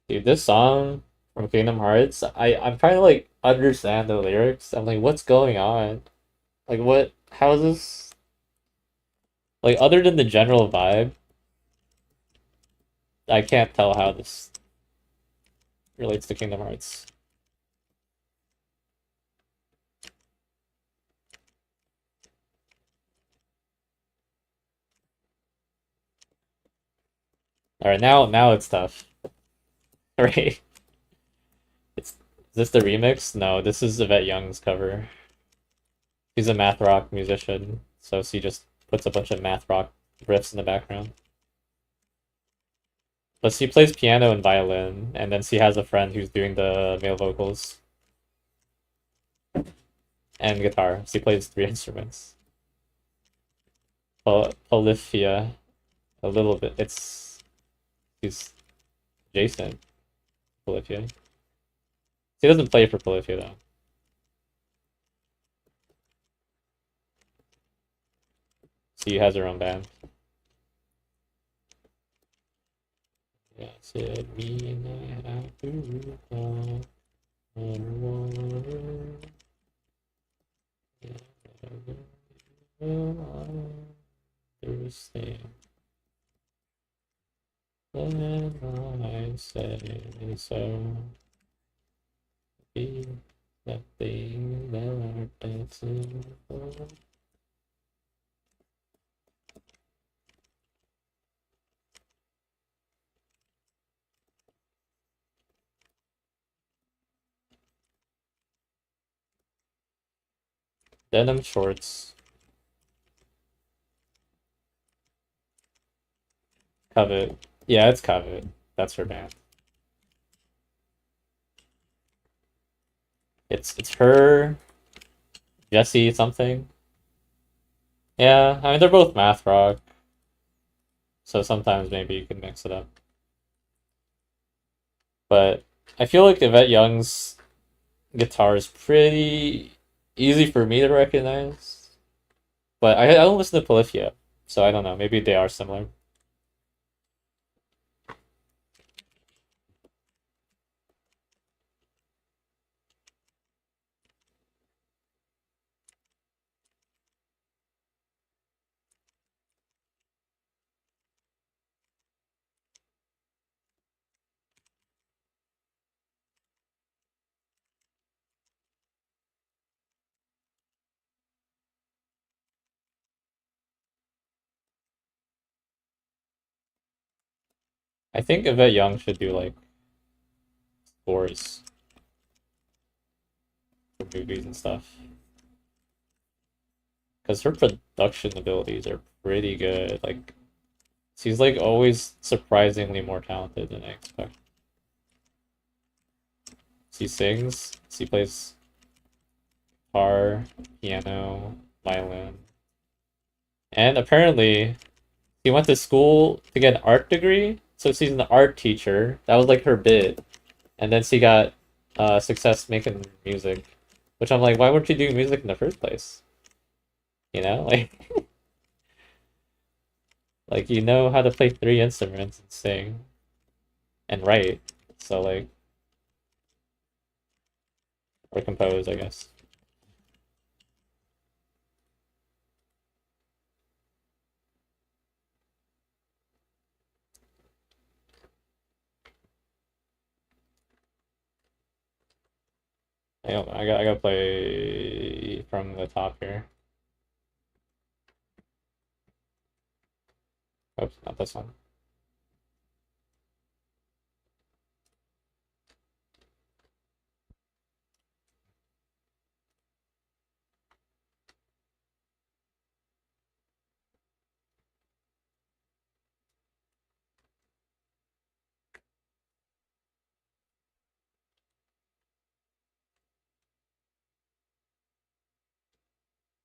Dude, this song from Kingdom Hearts, I'm trying to like understand the lyrics. I'm like, what's going on? Like, what? How is this? Like, other than the general vibe, I can't tell how this relates to Kingdom Hearts. All right, now it's tough. Right? It's is this the remix? No, this is Yvette Young's cover. He's a math rock musician, so she just puts a bunch of math rock riffs in the background. But she plays piano and violin, and then she has a friend who's doing the male vocals and guitar. She plays three instruments. Polyphia, a little bit. He's Jason Polyphia. She doesn't play for Polyphia though. She has her own band. Yeah, said me and I have to call underwater. Understand. When I say so, be that thing that are dancing for. Denim shorts. Covet. Yeah, it's Covet. That's her band. It's her, Jesse something. Yeah, I mean they're both math rock, so sometimes maybe you can mix it up. But I feel like Yvette Young's guitar is pretty easy for me to recognize. But I don't listen to Polyphia, so I don't know. Maybe they are similar. I think Yvette Young should do like scores for movies and stuff. Because her production abilities are pretty good. Like, she's like always surprisingly more talented than I expect. She sings, she plays guitar, piano, violin. And apparently, she went to school to get an art degree, so she's an art teacher. That was like her bit. And then she got success making music. Which I'm like, why weren't you doing music in the first place? You know? Like you know how to play three instruments and sing and write. So like or compose, I guess. I gotta play from the top here. Oops, not this one.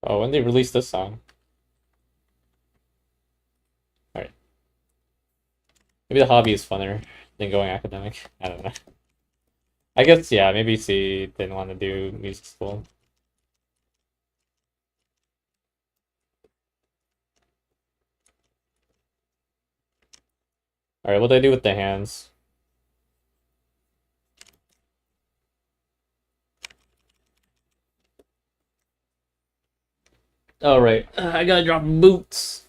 Oh, when they released this song. Alright. Maybe the hobby is funner than going academic. I don't know. I guess yeah, maybe she didn't want to do music school. Alright, what do I do with the hands? Oh right. I gotta drop boots.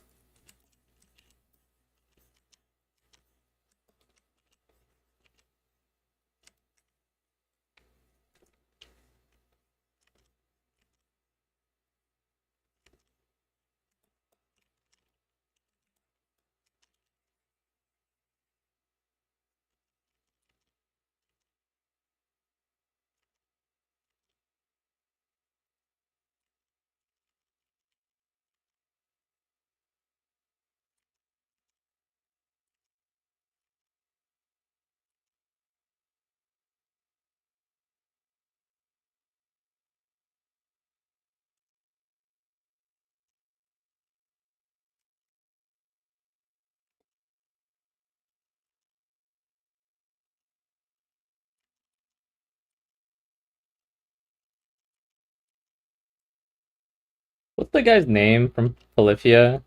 What's the guy's name from Polyphia?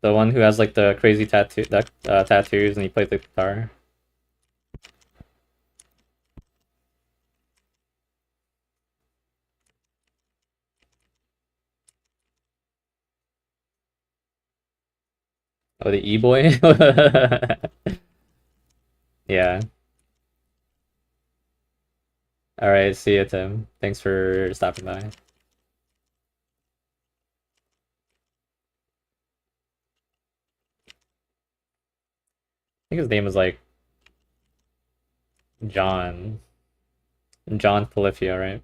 The one who has like the crazy tattoos and he plays the guitar. Oh, the E-boy? Yeah. Alright, see you, Tim. Thanks for stopping by. I think his name is like John. John Polyphia, right?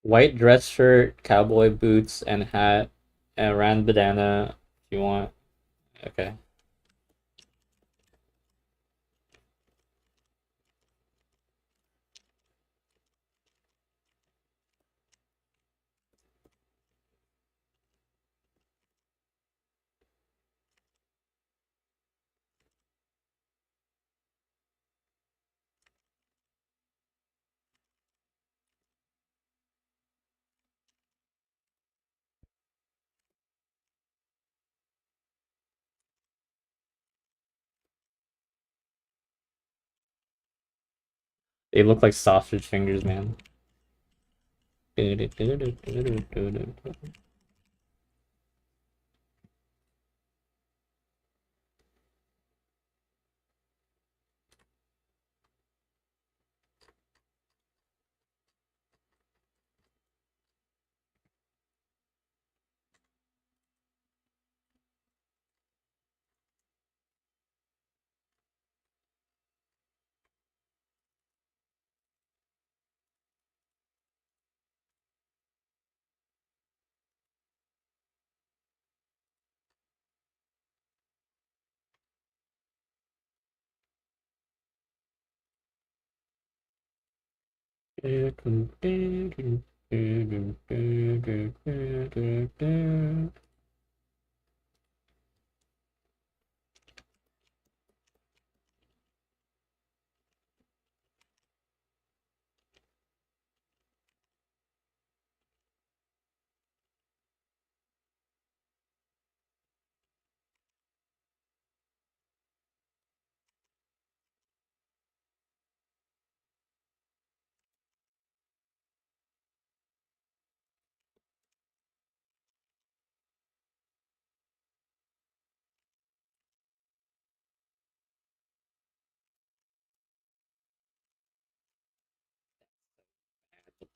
White dress shirt, cowboy boots, and hat, and ran bandana if you want. Okay. They look like sausage fingers, man.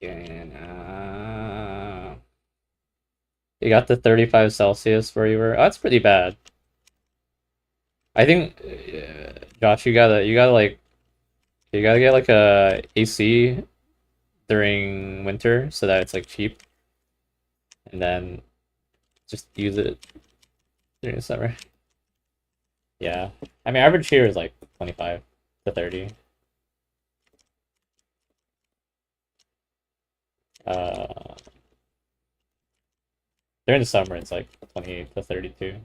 Again, you got the 35 Celsius where you were. Oh, that's pretty bad. I think, Josh, you gotta like, you gotta get like a AC during winter so that it's like cheap, and then just use it during the summer. Yeah, I mean average here is like 25 to 30. Uh, During the summer it's like 20 to 32.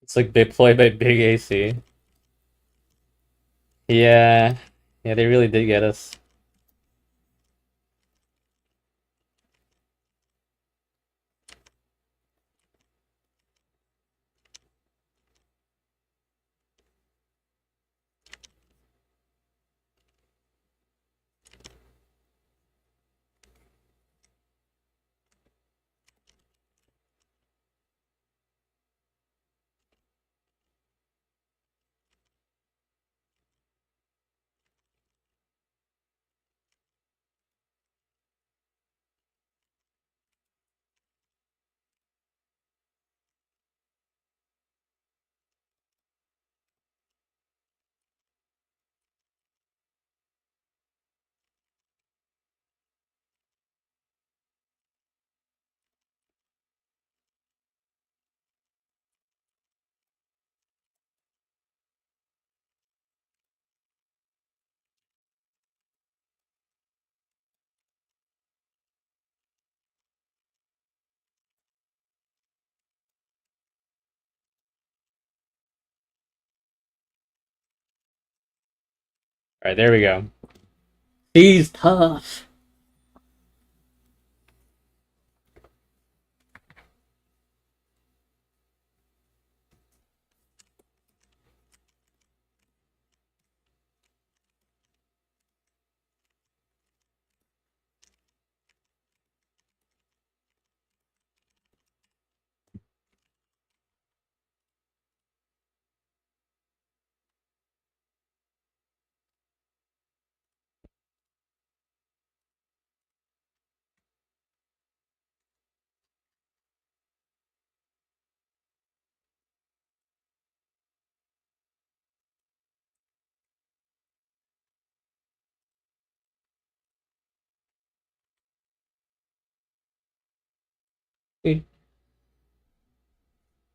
It's like Big Floyd by Big AC. Yeah, yeah, they really did get us. All right, there we go. He's tough.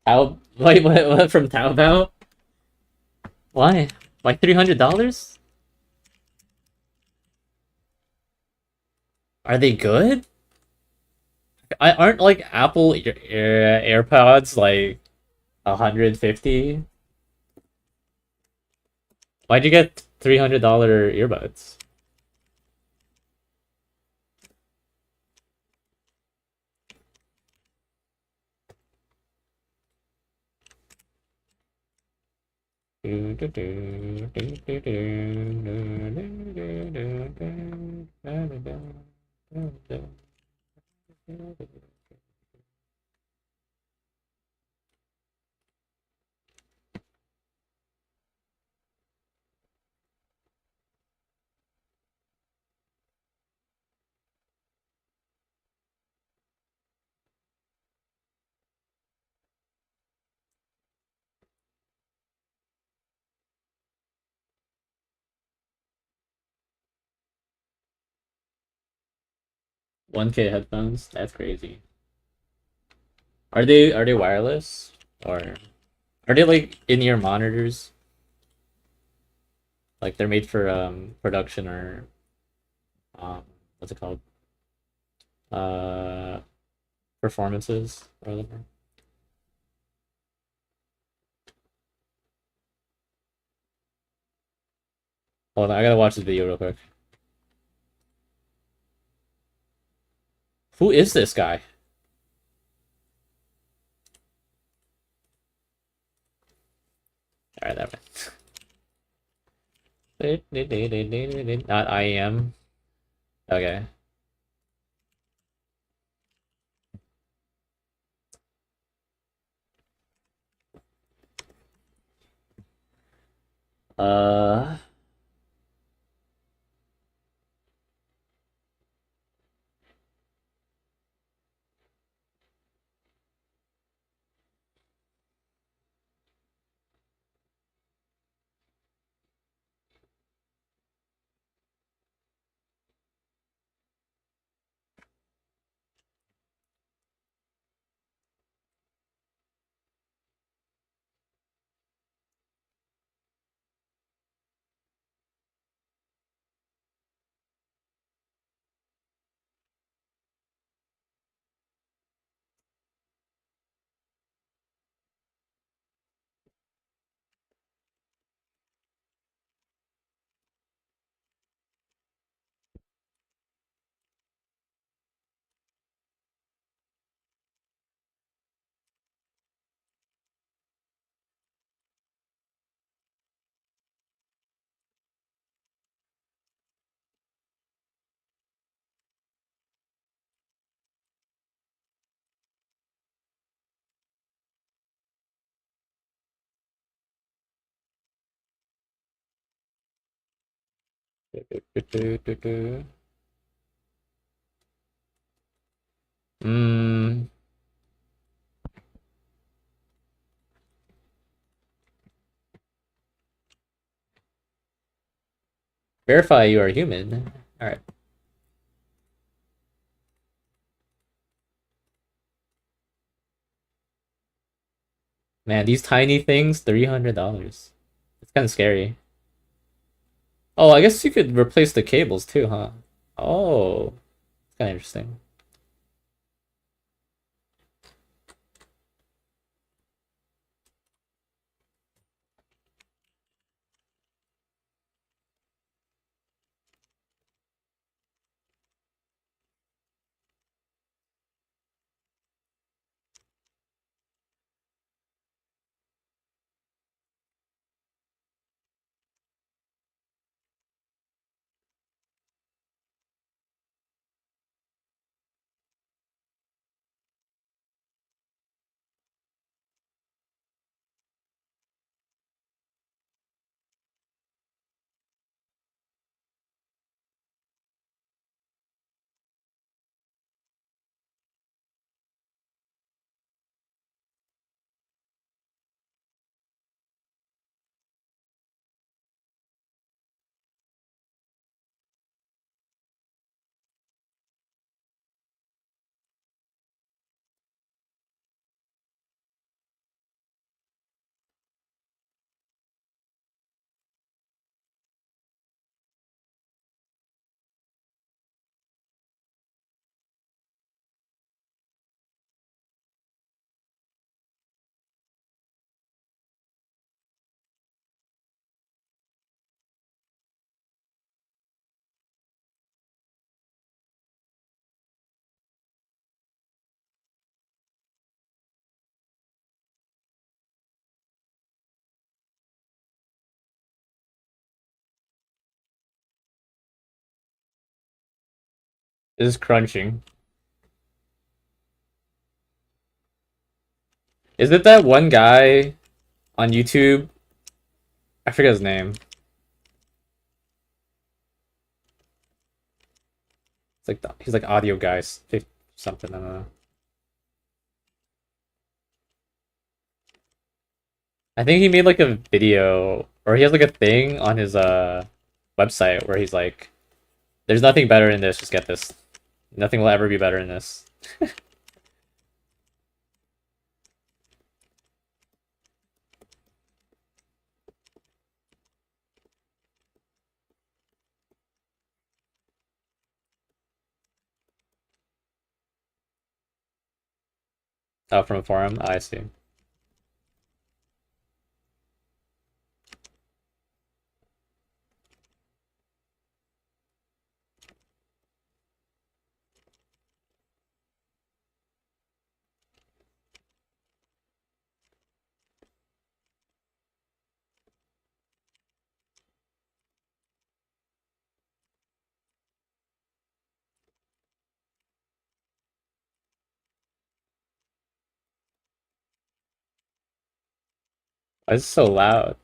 Wait, what from Taobao? Why? Like $300? Are they good? Aren't like Apple AirPods like 150? Why'd you get $300 earbuds? $1K headphones? That's crazy. Are they wireless or are they like in-ear monitors? Like they're made for production or what's it called? Uh Performances or whatever. Hold on, I gotta watch this video real quick. Who is this guy? Alright, that went. Not I am. Okay. Uh mm, verify you are human. Alright. Man, these tiny things, $300. It's kind of scary. Oh, I guess you could replace the cables too, huh? Oh, it's kind of interesting. Is crunching. Is it that one guy on YouTube? I forget his name. It's like he's like audio guys, something. I don't know. I think he made like a video, or he has like a thing on his website where he's like, "There's nothing better in this. Just get this. Nothing will ever be better in this." Oh, from a forum. Oh, I see. Why is it so loud?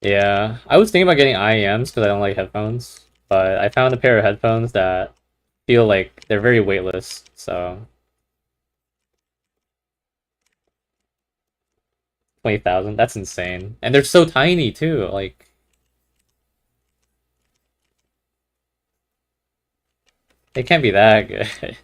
Yeah, I was thinking about getting IEMs because I don't like headphones, but I found a pair of headphones that feel like they're very weightless. So 20,000, that's insane, and they're so tiny too. Like it can't be that good.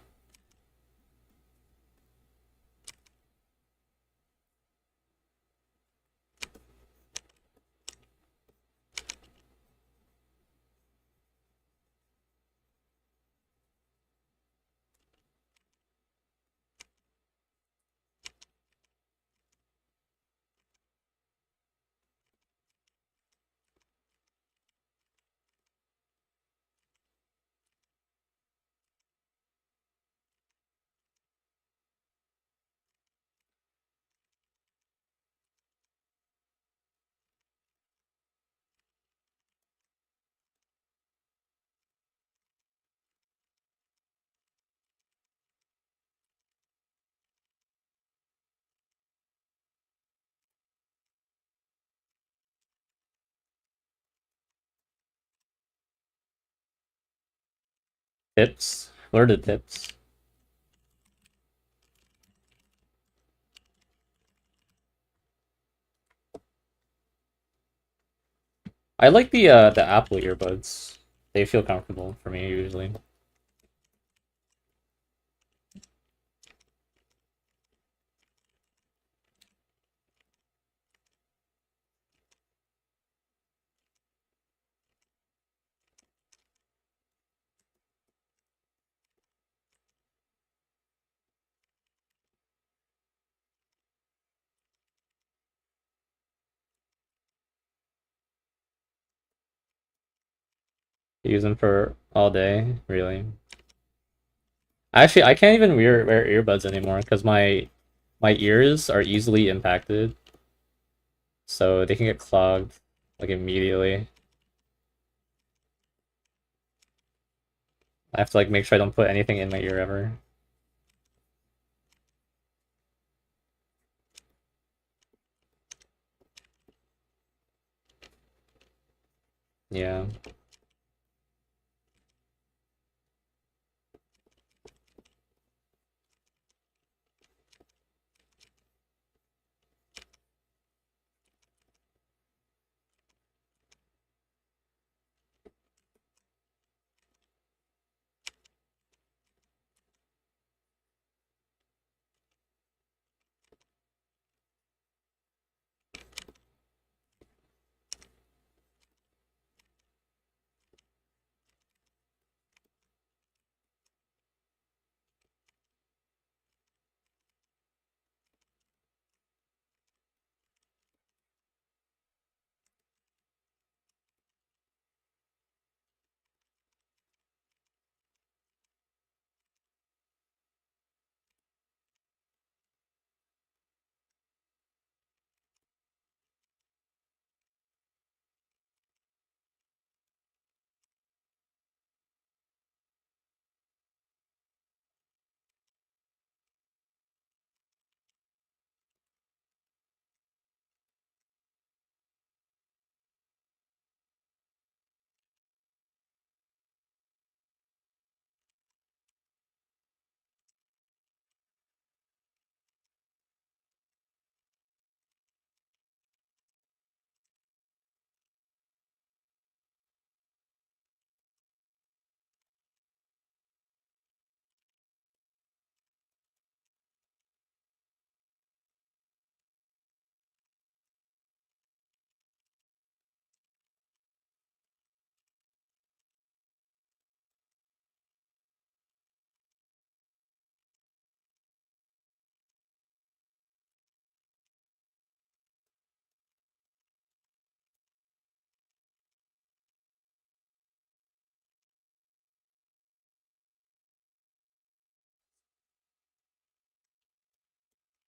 Tips? What are the tips? I like the Apple earbuds. They feel comfortable for me usually. Use them for all day, really. Actually, I can't even wear earbuds anymore because my ears are easily impacted, so they can get clogged like immediately. I have to like make sure I don't put anything in my ear ever. Yeah.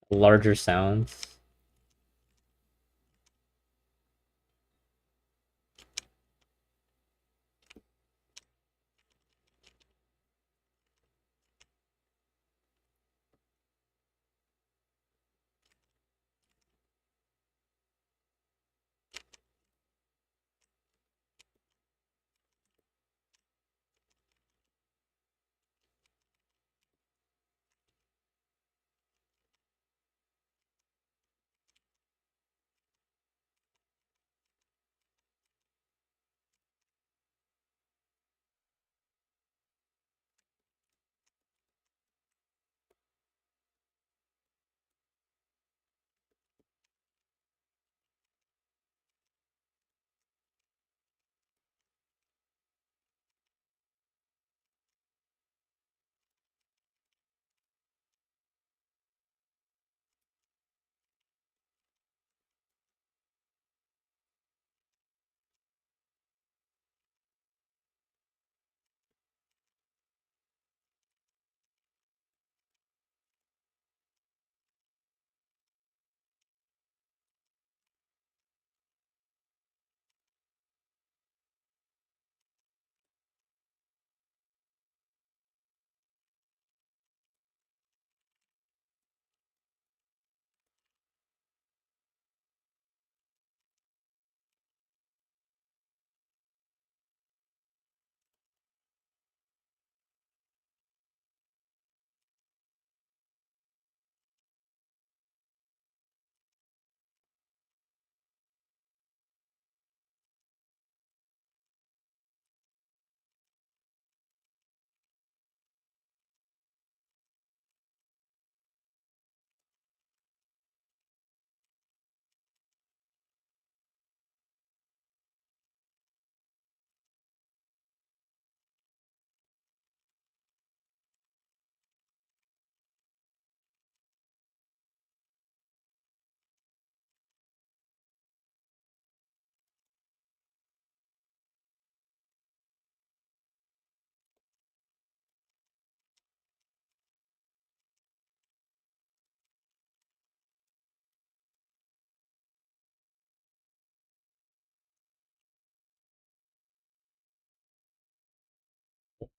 larger sounds.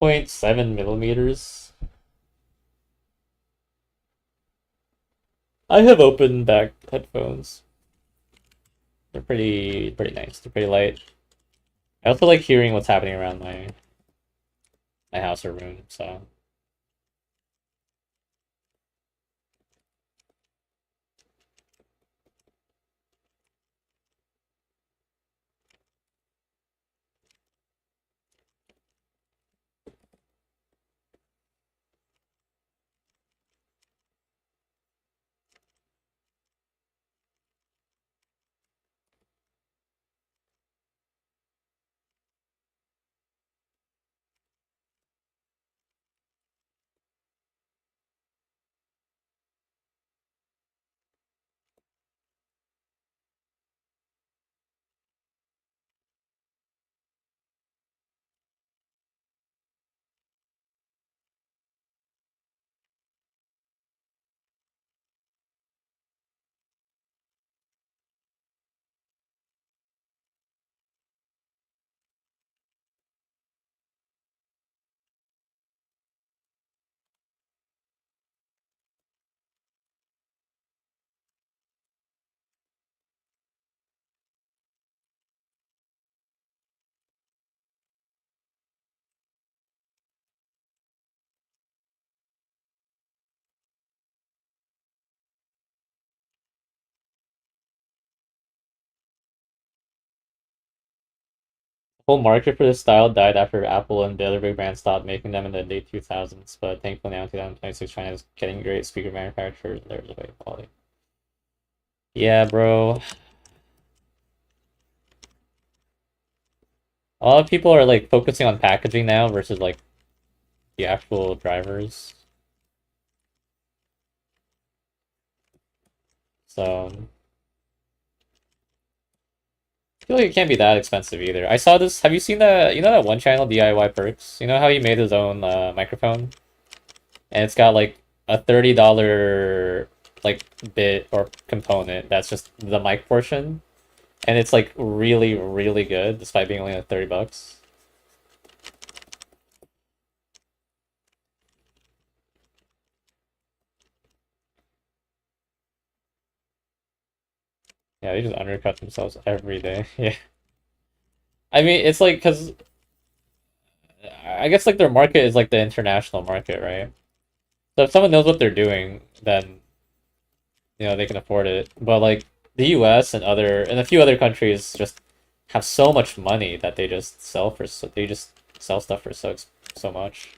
Point 0.7 millimeters. I have open back headphones. They're pretty nice. They're pretty light. I also like hearing what's happening around my house or room, so 'whole market for this style died after Apple and the other big brands stopped making them in the late 2000s, but thankfully now in 2026 China is getting great speaker manufacturers. There's a way quality. Yeah, bro. A lot of people are like focusing on packaging now versus like the actual drivers. So I feel like it can't be that expensive either. I saw this. Have you seen the that one channel DIY Perks? You know how he made his own microphone, and it's got like a $30 like bit or component that's just the mic portion, and it's like really really good despite being only like $30. Yeah, they just undercut themselves every day. Yeah, I mean it's like because I guess like their market is like the international market, right? So if someone knows what they're doing, then they can afford it. But like the U.S. and a few other countries just have so much money that they just sell stuff for so much.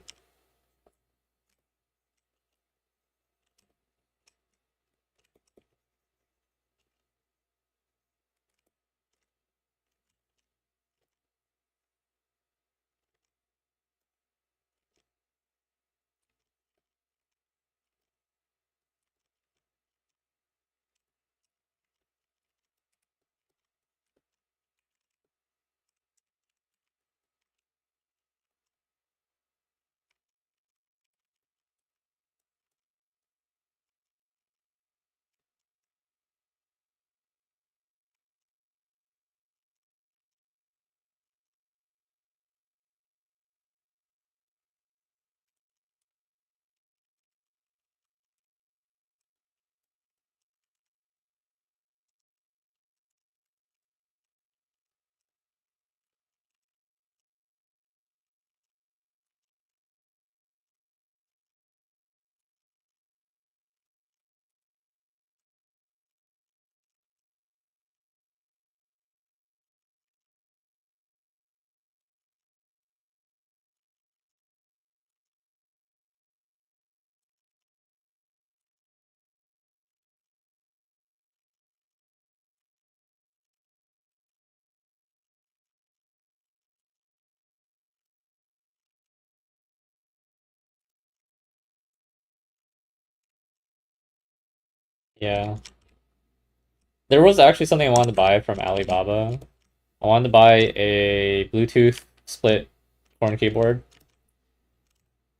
Yeah, there was actually something I wanted to buy from Alibaba. I wanted to buy a Bluetooth split horn keyboard,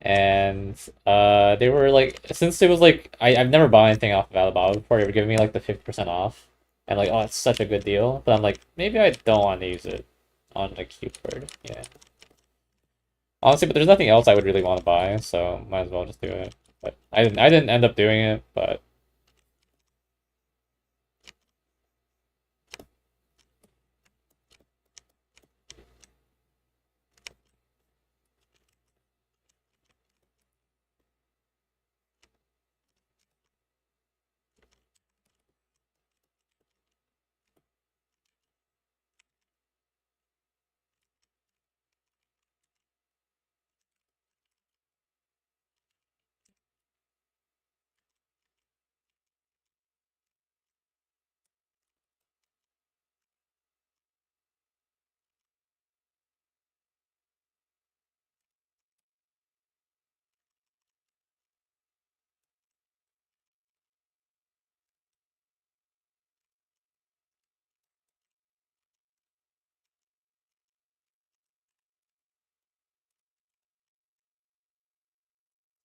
and they were like, since it was like I've never bought anything off of Alibaba before, they were giving me like the 50% off, and like, oh, it's such a good deal. But I'm like, maybe I don't want to use it on a keyboard. Yeah, honestly, but there's nothing else I would really want to buy, so might as well just do it. But I didn't end up doing it, but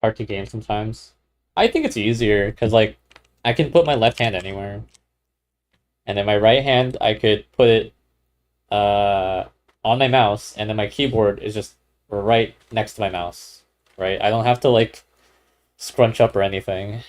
hard to game sometimes. I think it's easier because like I can put my left hand anywhere, and then my right hand I could put it on my mouse, and then my keyboard is just right next to my mouse. Right, I don't have to like scrunch up or anything.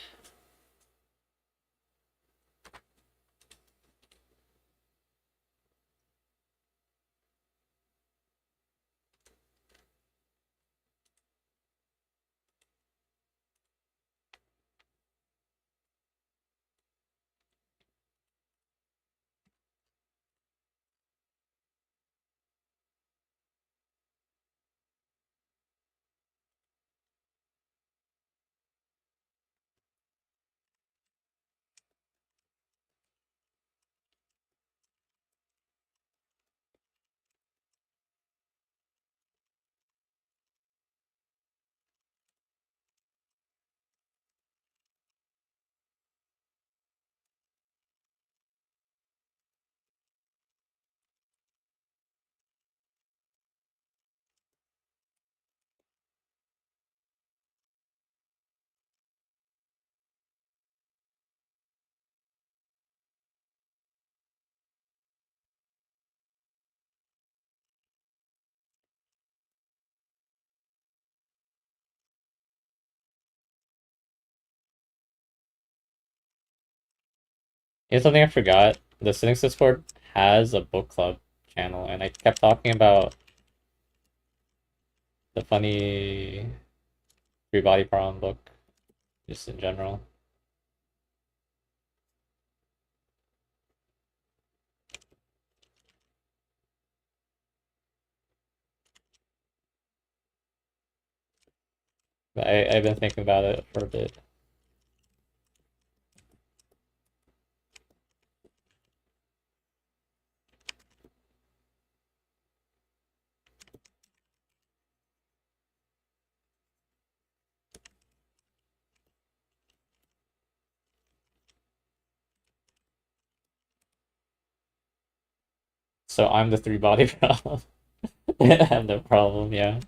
Here's something I forgot. The Cynics Discord has a book club channel, and I kept talking about the funny Three Body Problem book, just in general. I've been thinking about it for a bit. So I'm the three body problem. I have no problem, yeah.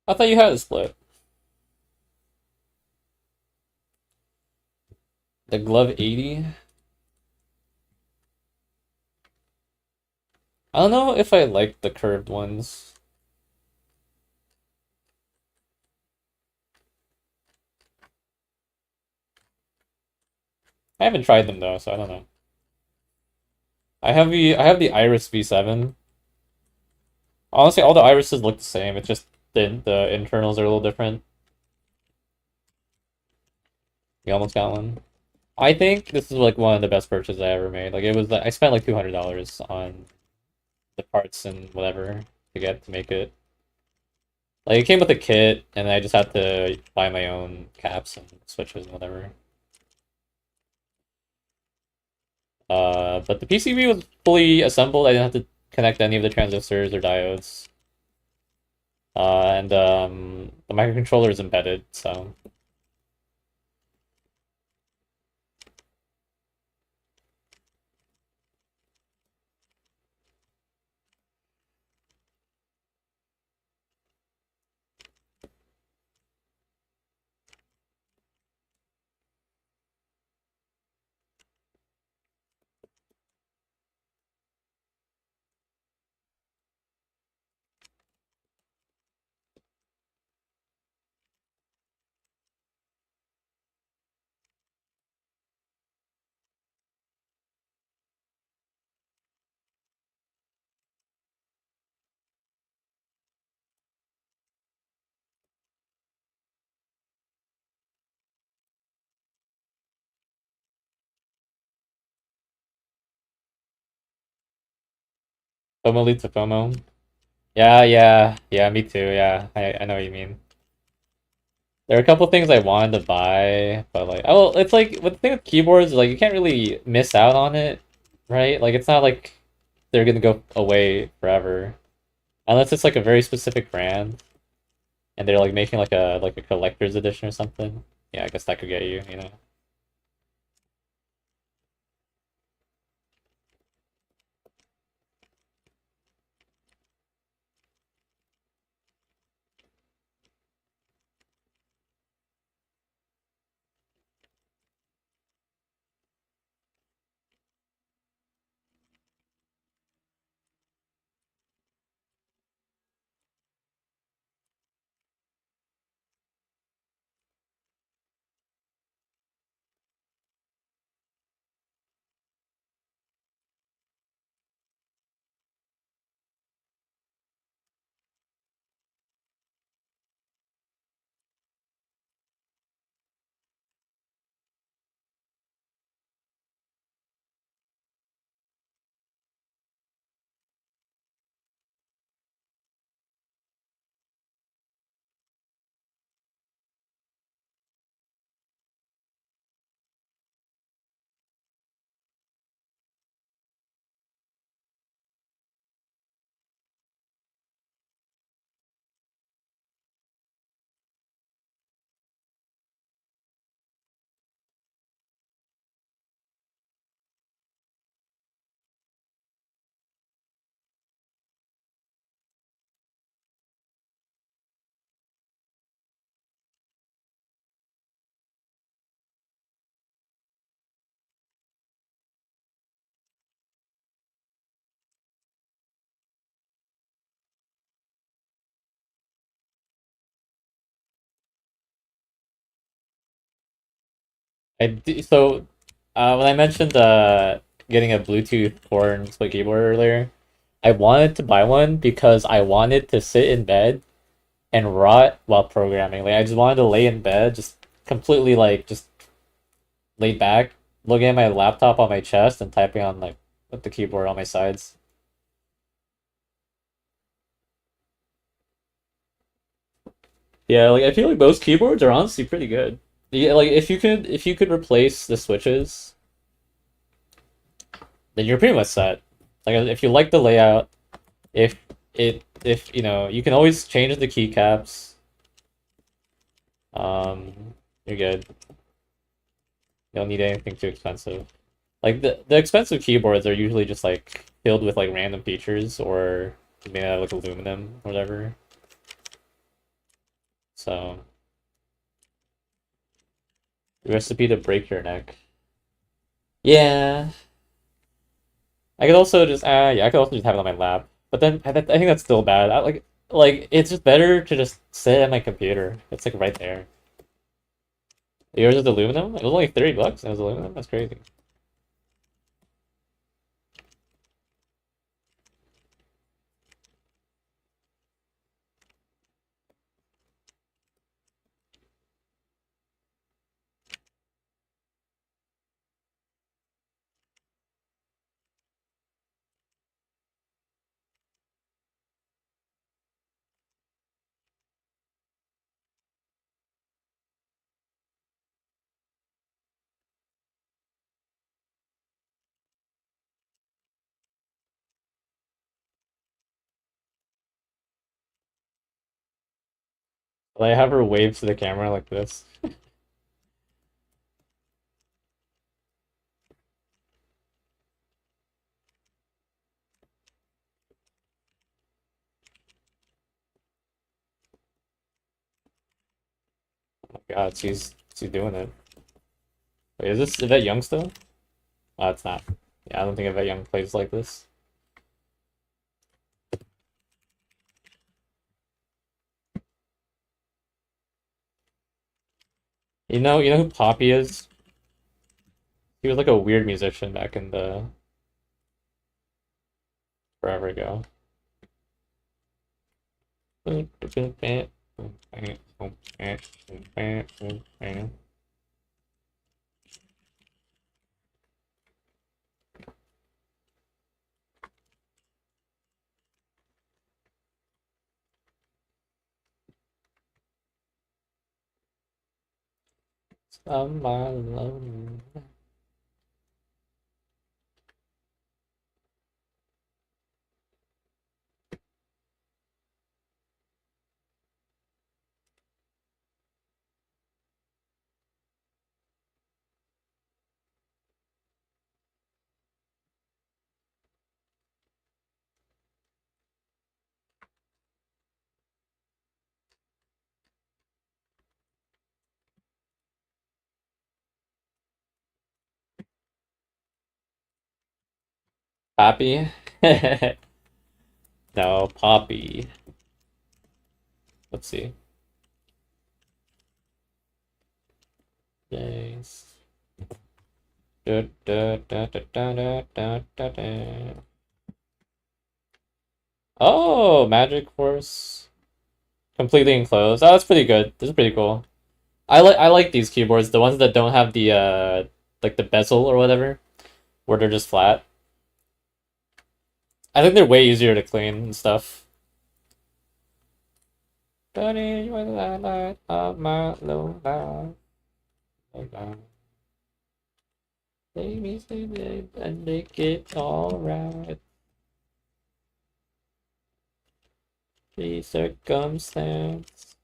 I thought you had a split. The Glove 80? I don't know if I like the curved ones. I haven't tried them though, so I don't know. I have the Iris V7. Honestly, all the irises look the same. It's just the internals are a little different. You almost got one. I think this is like one of the best purchases I ever made. Like it was, I spent like $200 on the parts and whatever to make it. Like it came with a kit, and I just had to buy my own caps and switches and whatever. But the PCB was fully assembled. I didn't have to connect any of the transistors or diodes. And the microcontroller is embedded, so FOMO leads to FOMO. Yeah, yeah, yeah, me too. Yeah, I know what you mean. There are a couple things I wanted to buy, but like, oh, it's like with the thing with keyboards, like you can't really miss out on it, right? Like it's not like they're gonna go away forever, unless it's like a very specific brand and they're like making like a collector's edition or something. Yeah, I guess that could get you, you know. So, when I mentioned getting a Bluetooth horn split keyboard earlier, I wanted to buy one because I wanted to sit in bed and rot while programming. Like I just wanted to lay in bed, just completely like just laid back, looking at my laptop on my chest and typing on like with the keyboard on my sides. Yeah, like I feel like most keyboards are honestly pretty good. Yeah, like if you could replace the switches, then you're pretty much set. Like if you like the layout, if you know, you can always change the keycaps. You're good. You don't need anything too expensive. Like the expensive keyboards are usually just like filled with like random features or made out of like aluminum or whatever. So the recipe to break your neck. Yeah, I could also just yeah, I could also just have it on my lap. But then I think that's still bad. Like it's just better to just sit at my computer. It's like right there. Yours is aluminum? It was only 30 bucks and it was aluminum? That's crazy. Like, I have her wave to the camera like this. Oh my god, she's doing it. Wait, is this Yvette Young still? Oh, it's not. Yeah, I don't think Yvette Young plays like this. You know who Poppy is? He was like a weird musician back in the forever ago. Somebody love me. Poppy? No, Poppy. Let's see. Yes. Da, da, da, da, da, da, da, da, da. Oh, Magic Force. Completely enclosed. Oh, that's pretty good. This is pretty cool. I like these keyboards, the ones that don't have the like the bezel or whatever, where they're just flat. I think they're way easier to clean and stuff. Buddy, you are the light of my low life. Baby, say babe, and make it alright. The circumstance.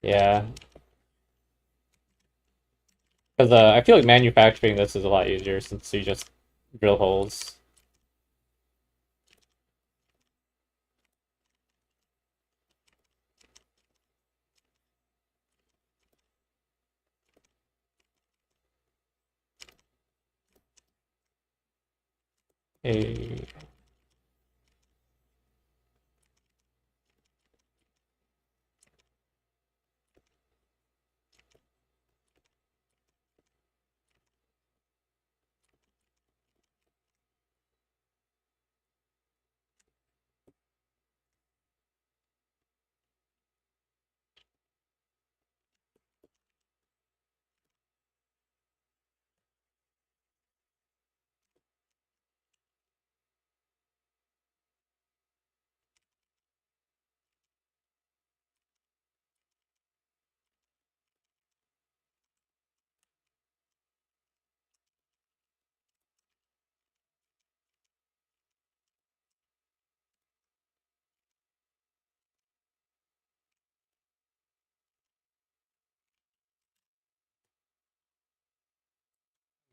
Yeah, because I feel like manufacturing this is a lot easier since you just drill holes. Hey.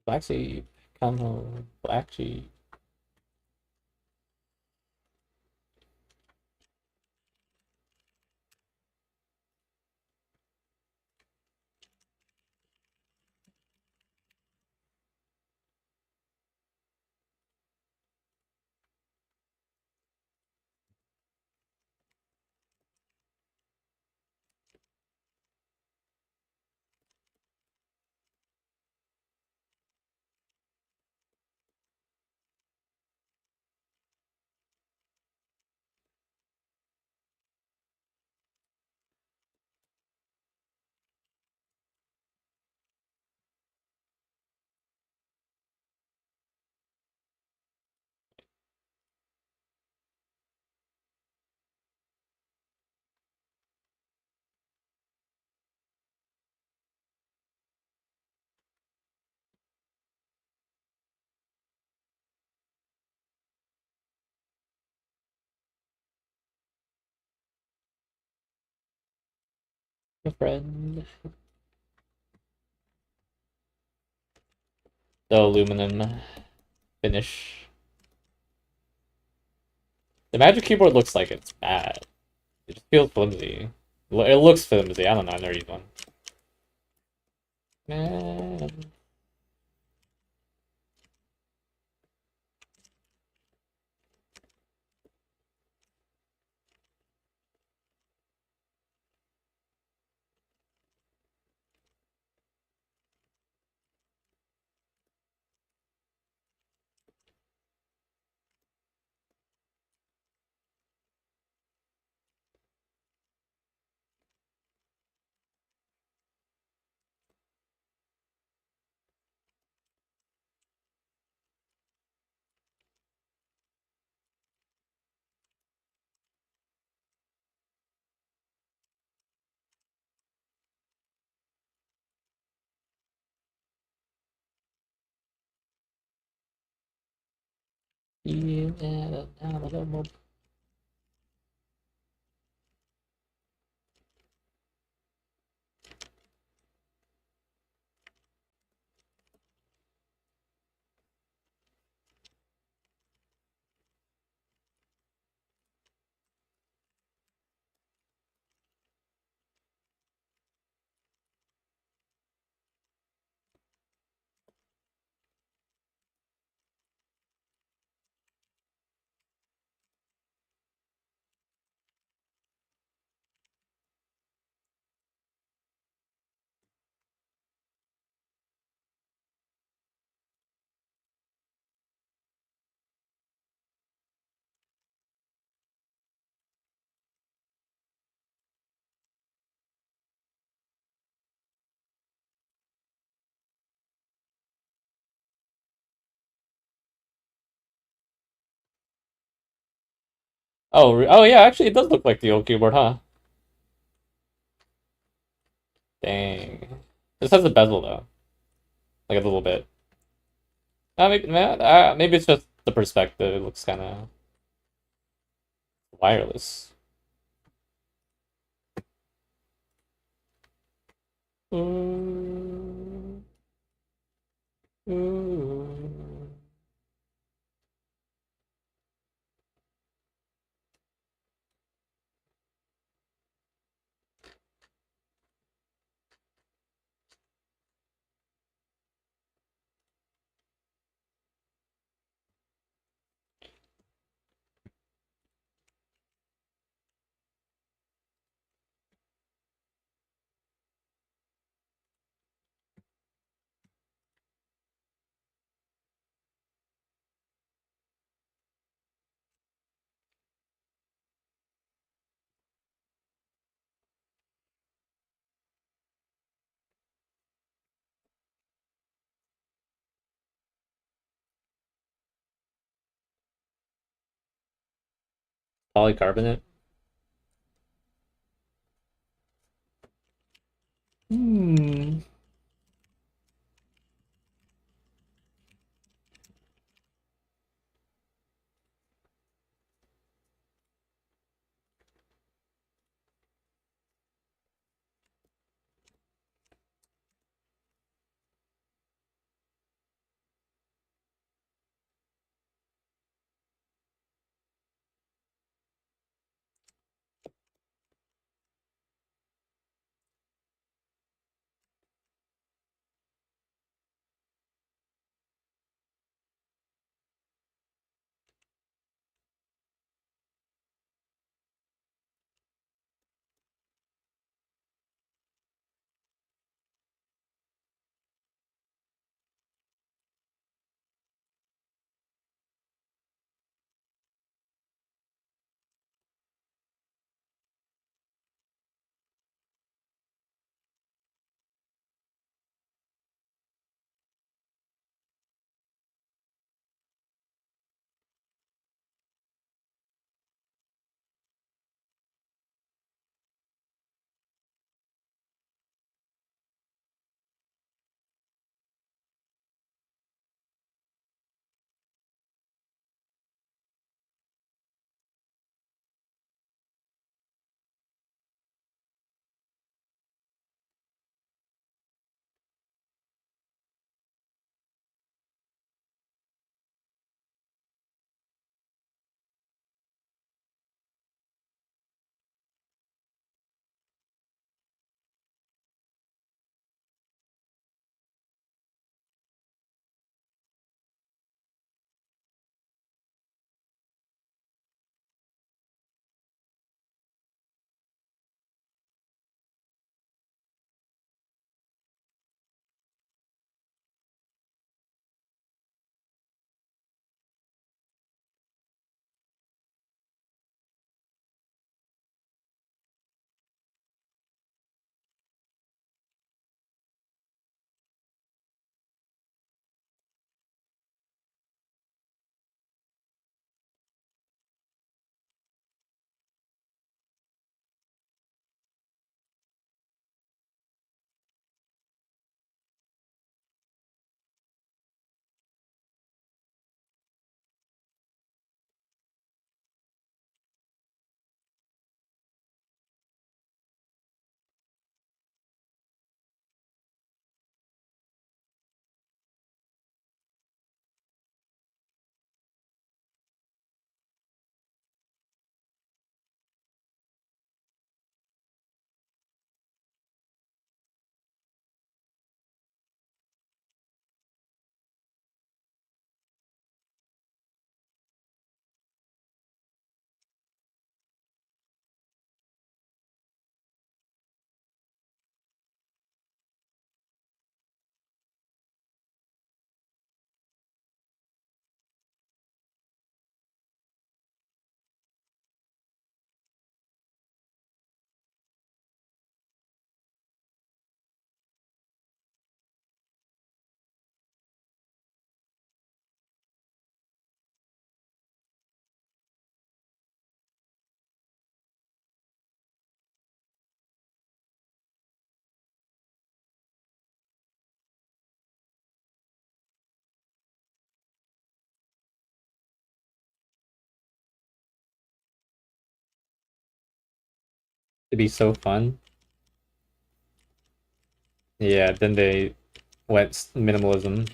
Black sheep, come home, black sheep. friend. The aluminum finish. The Magic Keyboard looks like it's bad. It just feels flimsy. It looks flimsy. I don't know. I never used one. Man. Yeah. Oh yeah, actually it does look like the old keyboard, huh? Dang. This has a bezel though, like a little bit. Maybe it's just the perspective. It looks kind of wireless. Ooh, ooh. Polycarbonate. Hmm. It'd be so fun. Yeah, then they went minimalism.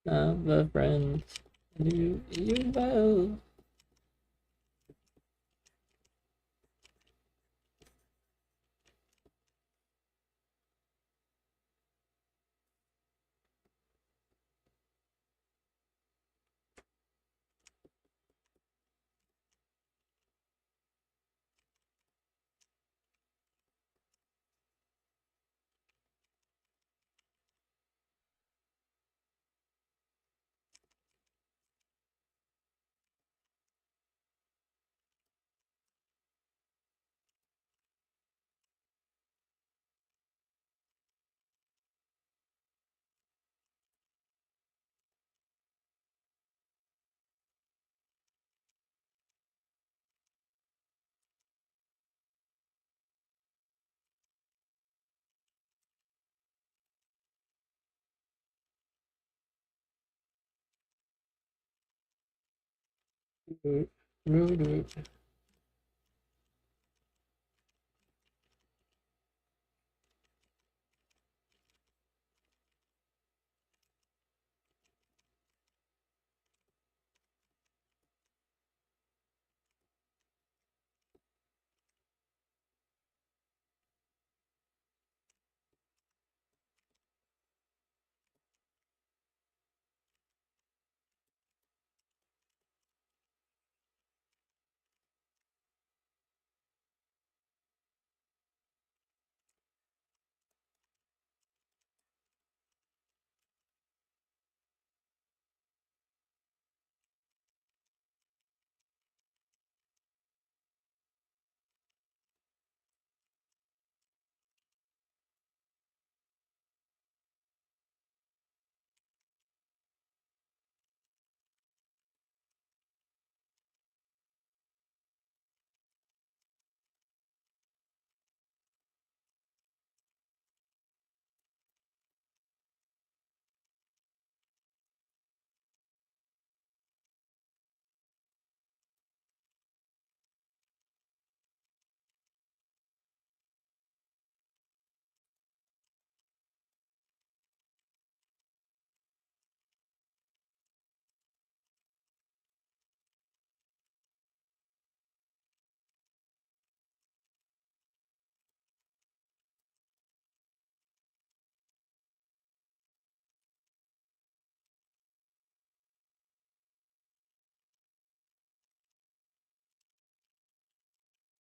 Of the friends you well.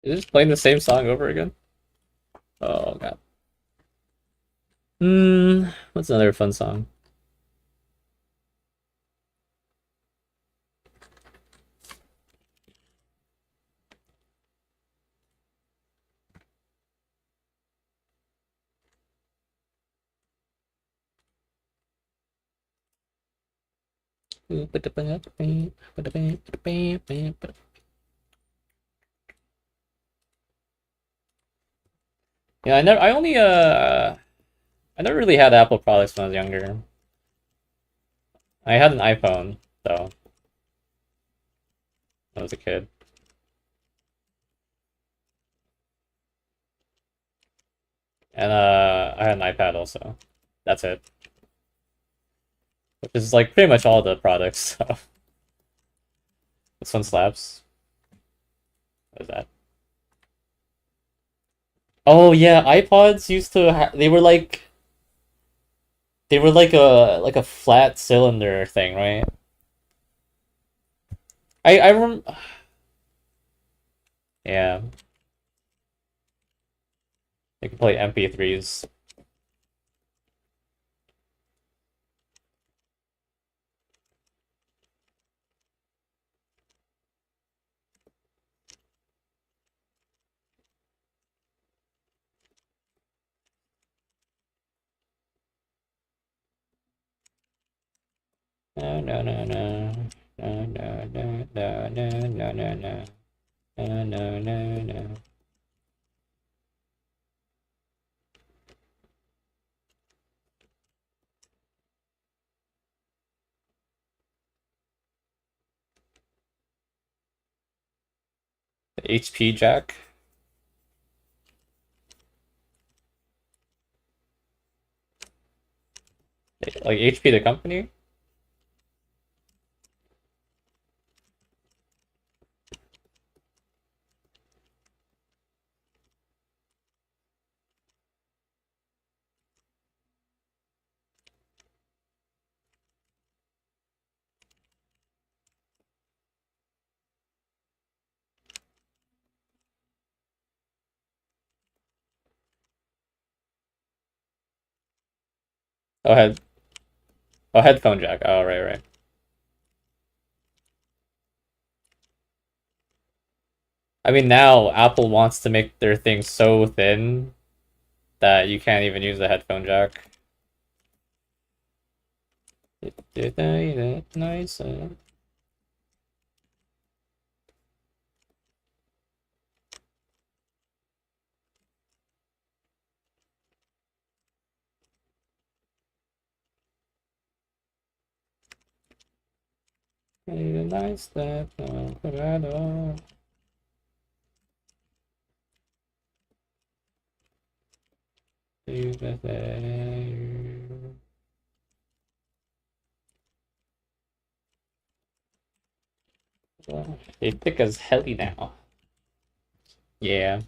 Is this playing the same song over again? Oh god. What's another fun song? Yeah, I never really had Apple products when I was younger. I had an iPhone though when I was a kid. And I had an iPad also. That's it. Which is like pretty much all the products, so this one slaps. What is that? Oh yeah, iPods used to they were like a flat cylinder thing, right? I rem Yeah, they can play MP3s. No, no, no, no. No, no, no, no, no, no, no, no. No, no, no, no. The HP Jack. Like HP the company? Oh, headphone jack. Oh, right, right. I mean, now Apple wants to make their thing so thin that you can't even use the headphone jack. Nice. Nice step, no, they thick as helly now. Yeah.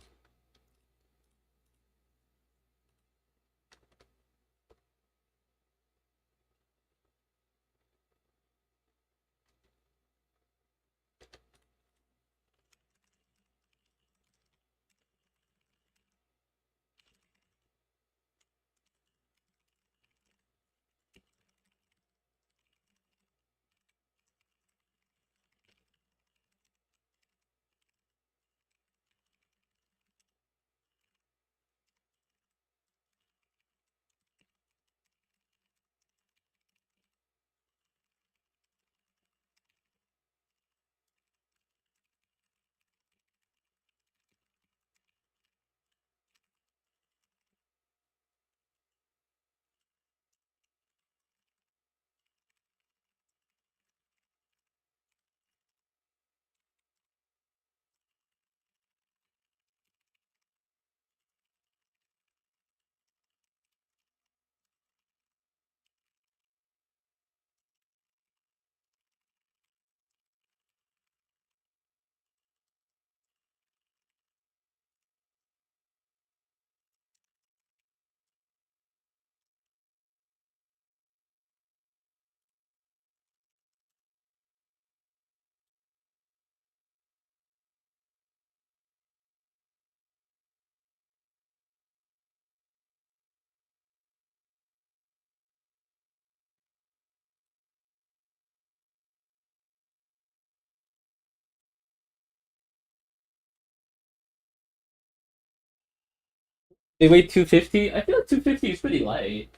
They weigh 250? I feel like 250 is pretty light.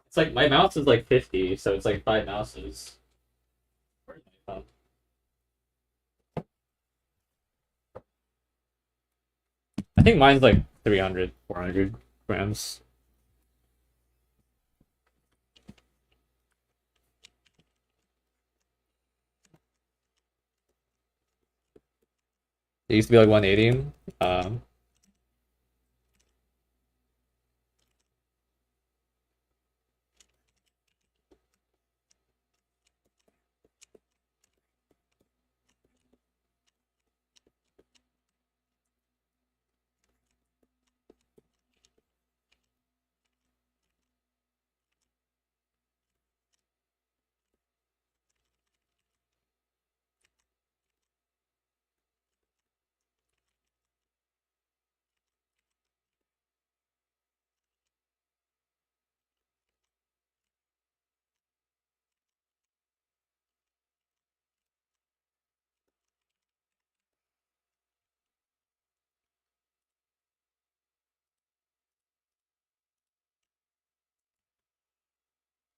It's like my mouse is like 50, so it's like 5 mouses. Where's my phone? I think mine's like 300, 400 grams. It used to be like 180. Um,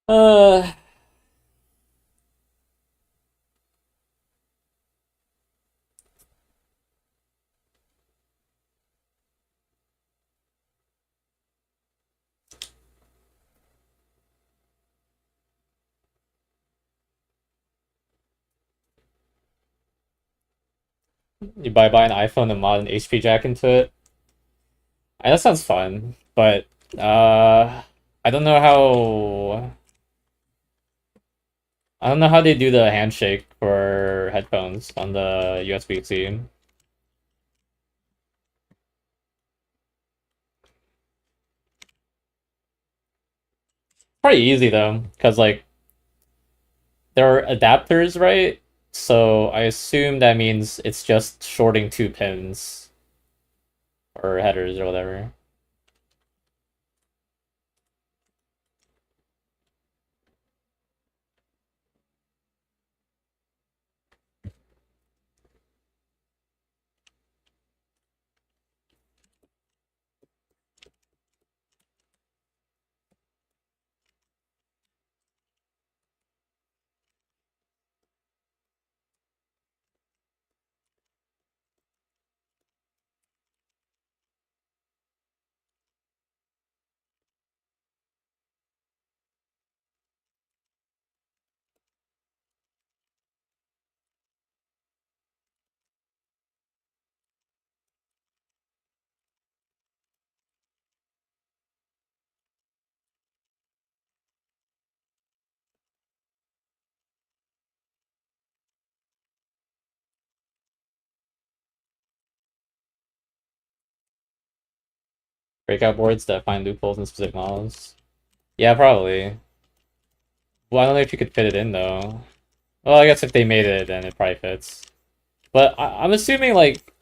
Uh, you buy an iPhone and mod an HP jack into it. That sounds fun, but I don't know how. I don't know how they do the handshake for headphones on the USB-C. Probably easy though, because like there are adapters, right? So I assume that means it's just shorting two pins or headers or whatever. Breakout boards that find loopholes in specific models. Yeah, probably. Well, I don't know if you could fit it in though. Well, I guess if they made it, then it probably fits. But I'm assuming like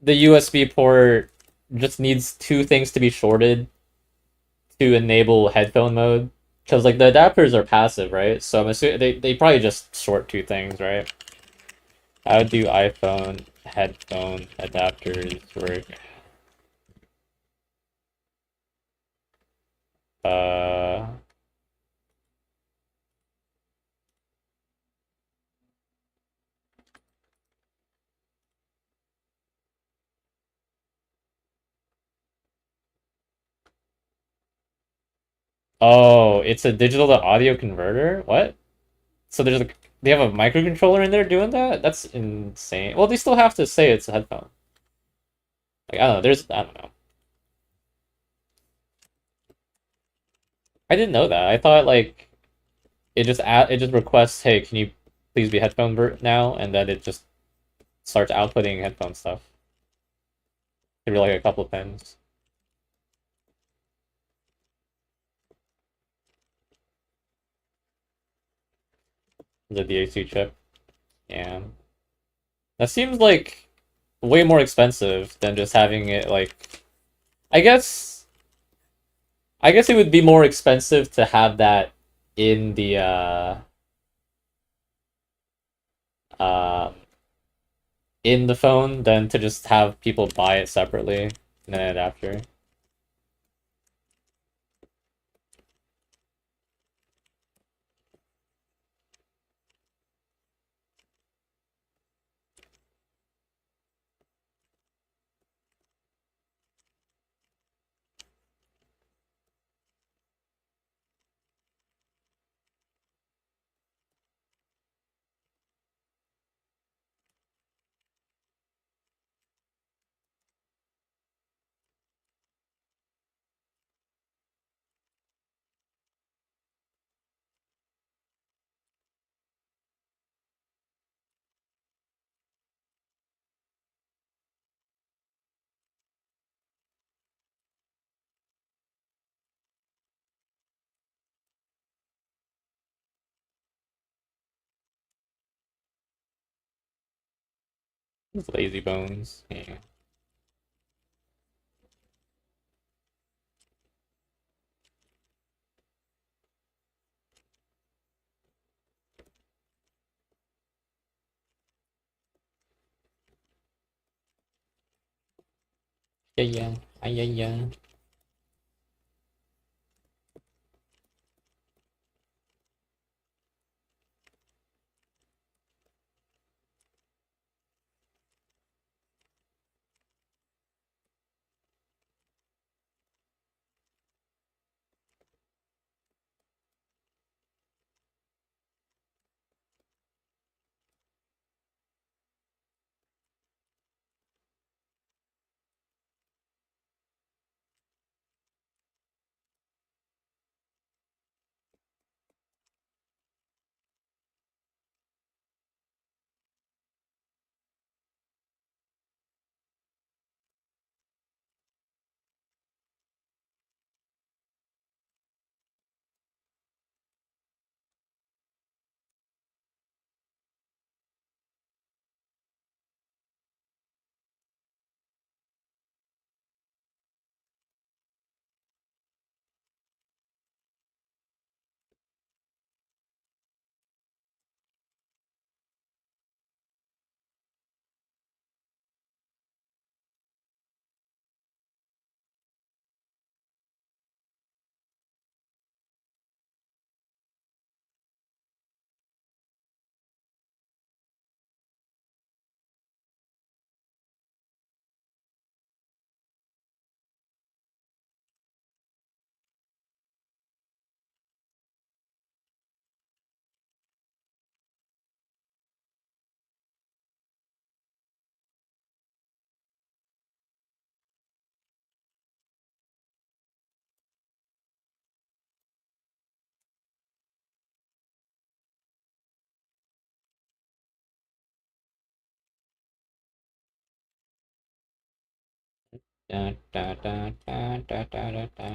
the USB port just needs two things to be shorted to enable headphone mode. Because like the adapters are passive, right? So I'm assuming they probably just short two things, right? How do iPhone headphone adapters work? Uh oh, it's a digital to audio converter? What? So they have a microcontroller in there doing that? That's insane. Well, they still have to say it's a headphone. Like I don't know, I don't know. I didn't know that. I thought like it just requests, hey, can you please be headphone now? And then it just starts outputting headphone stuff. Maybe like a couple of pins. The DAC chip. Yeah. That seems like way more expensive than just having it like I guess I guess it would be more expensive to have that in the uh in the phone than to just have people buy it separately and then adapter. It's lazy bones. Yeah. Yeah, yeah. Yeah, yeah. Da, da, da, da, da, da, da, da.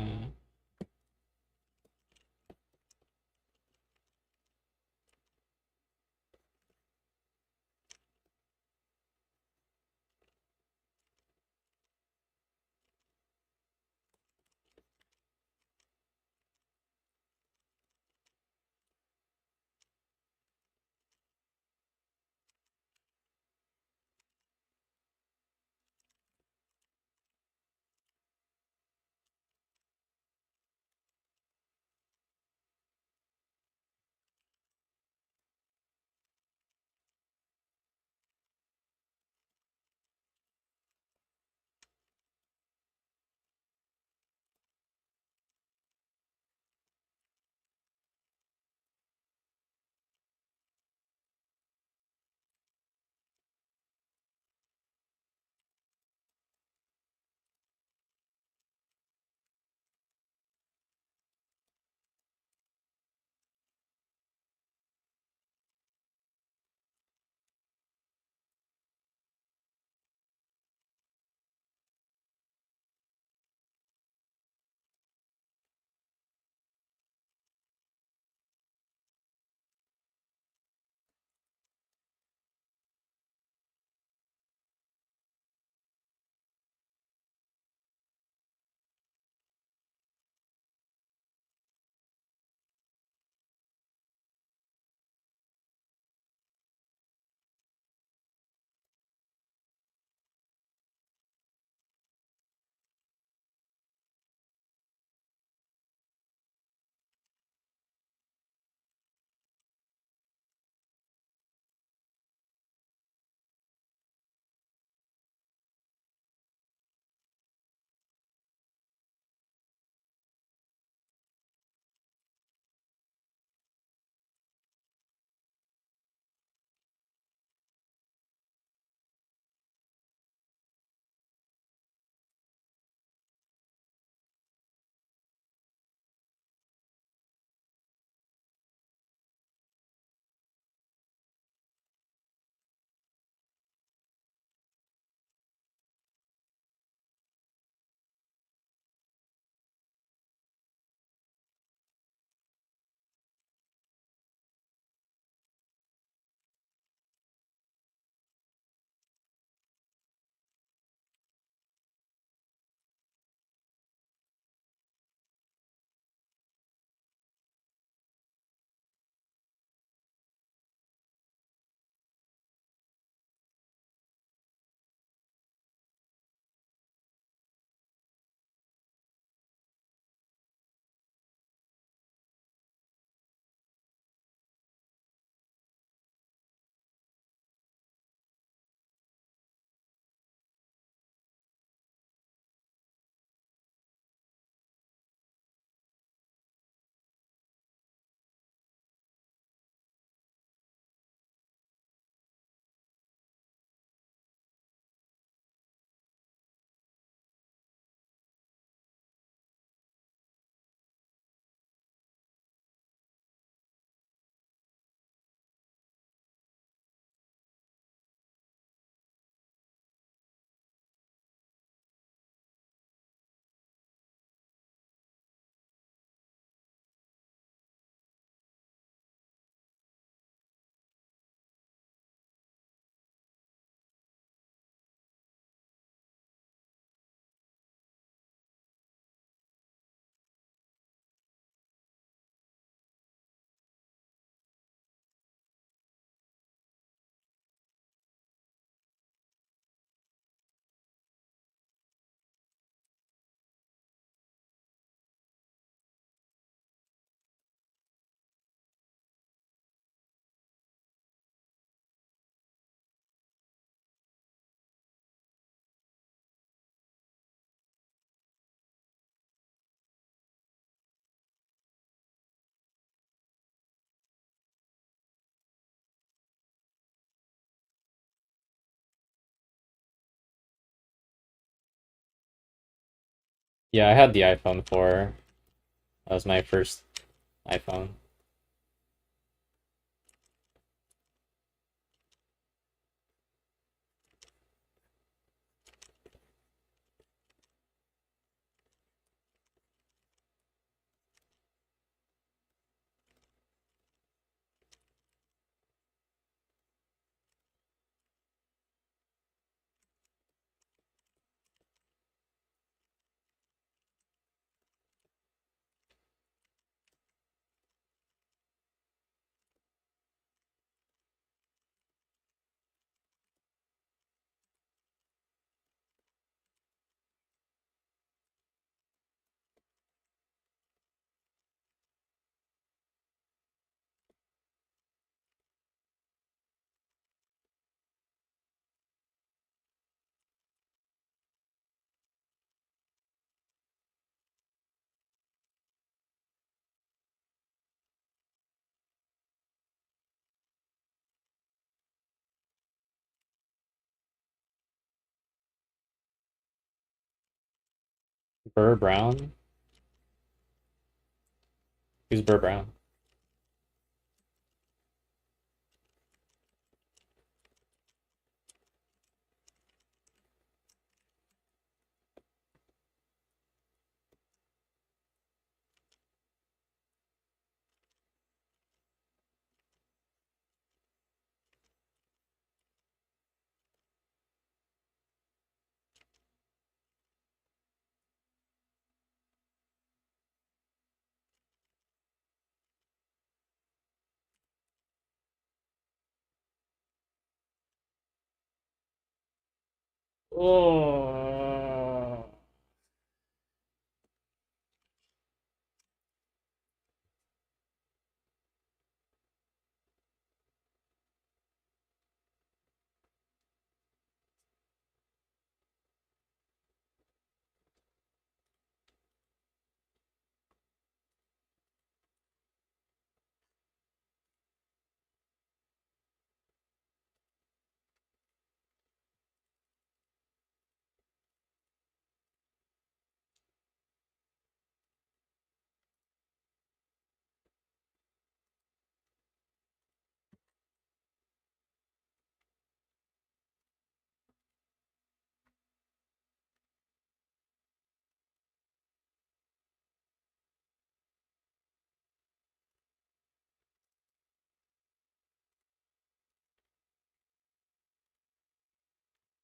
Yeah, I had the iPhone 4. That was my first iPhone. Burr Brown? Who's Burr Brown? Oh.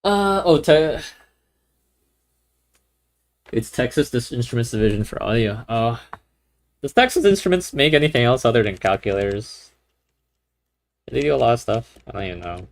Oh, it's Texas Instruments Division for audio. Oh, does Texas Instruments make anything else other than calculators? They do a lot of stuff. I don't even know.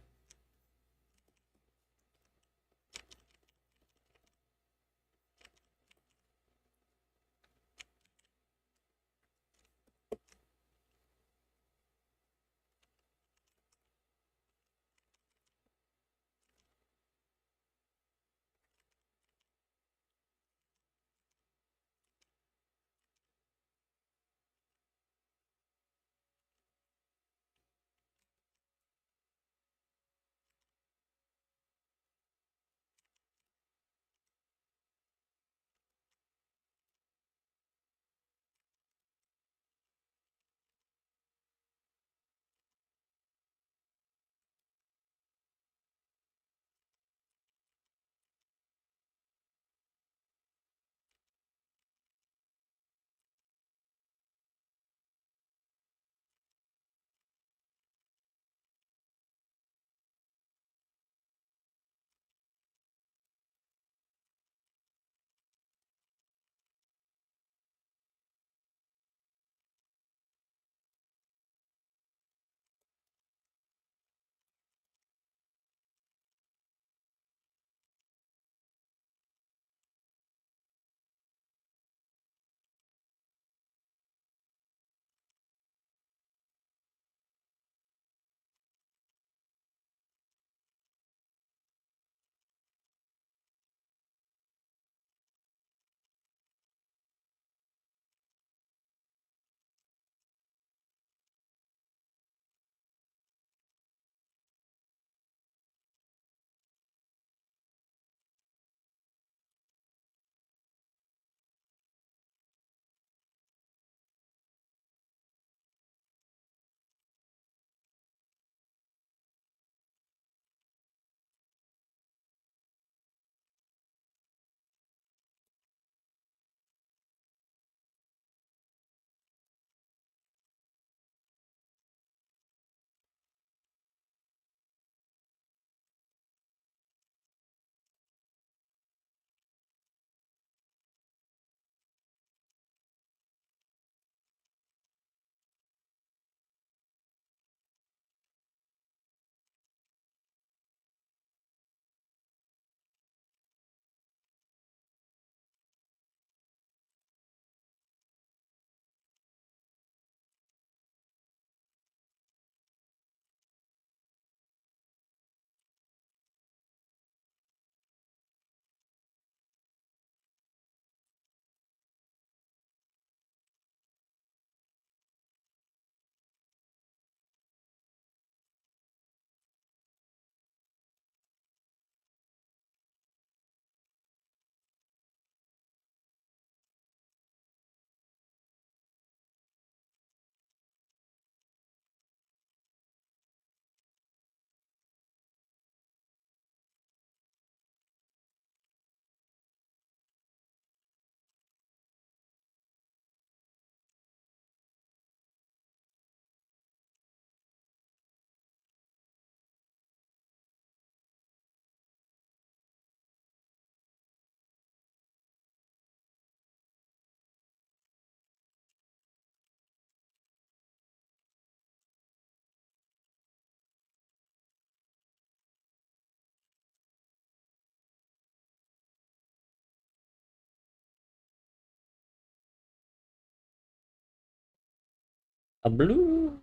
A blue.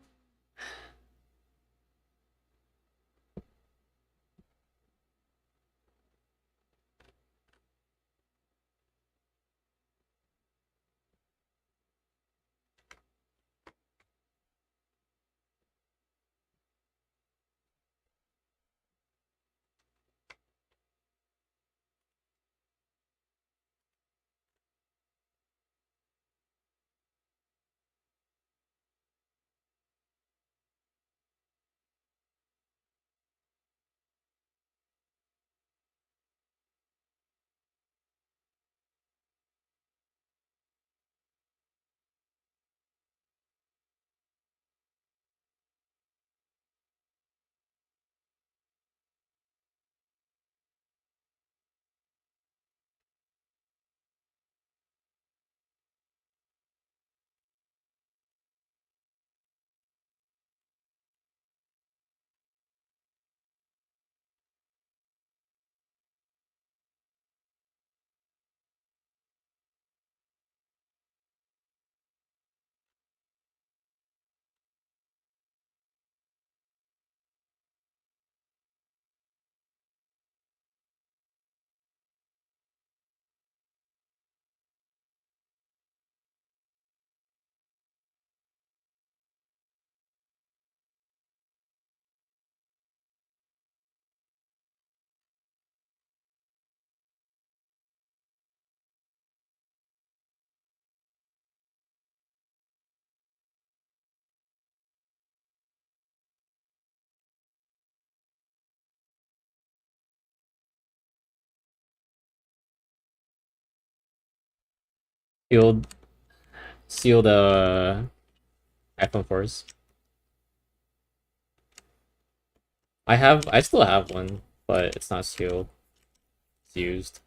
Sealed. Sealed. iPhone 4s. I still have one, but it's not sealed. It's used.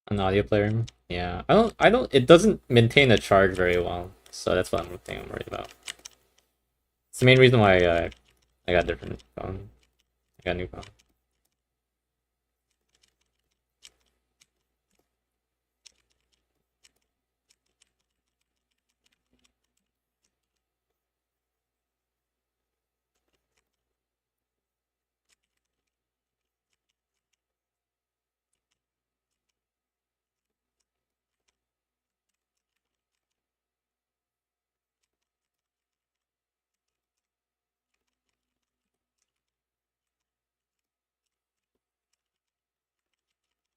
An audio player. Yeah. It doesn't maintain a charge very well. So that's what I'm worried about. It's the main reason why I got a different phone. I got a new phone.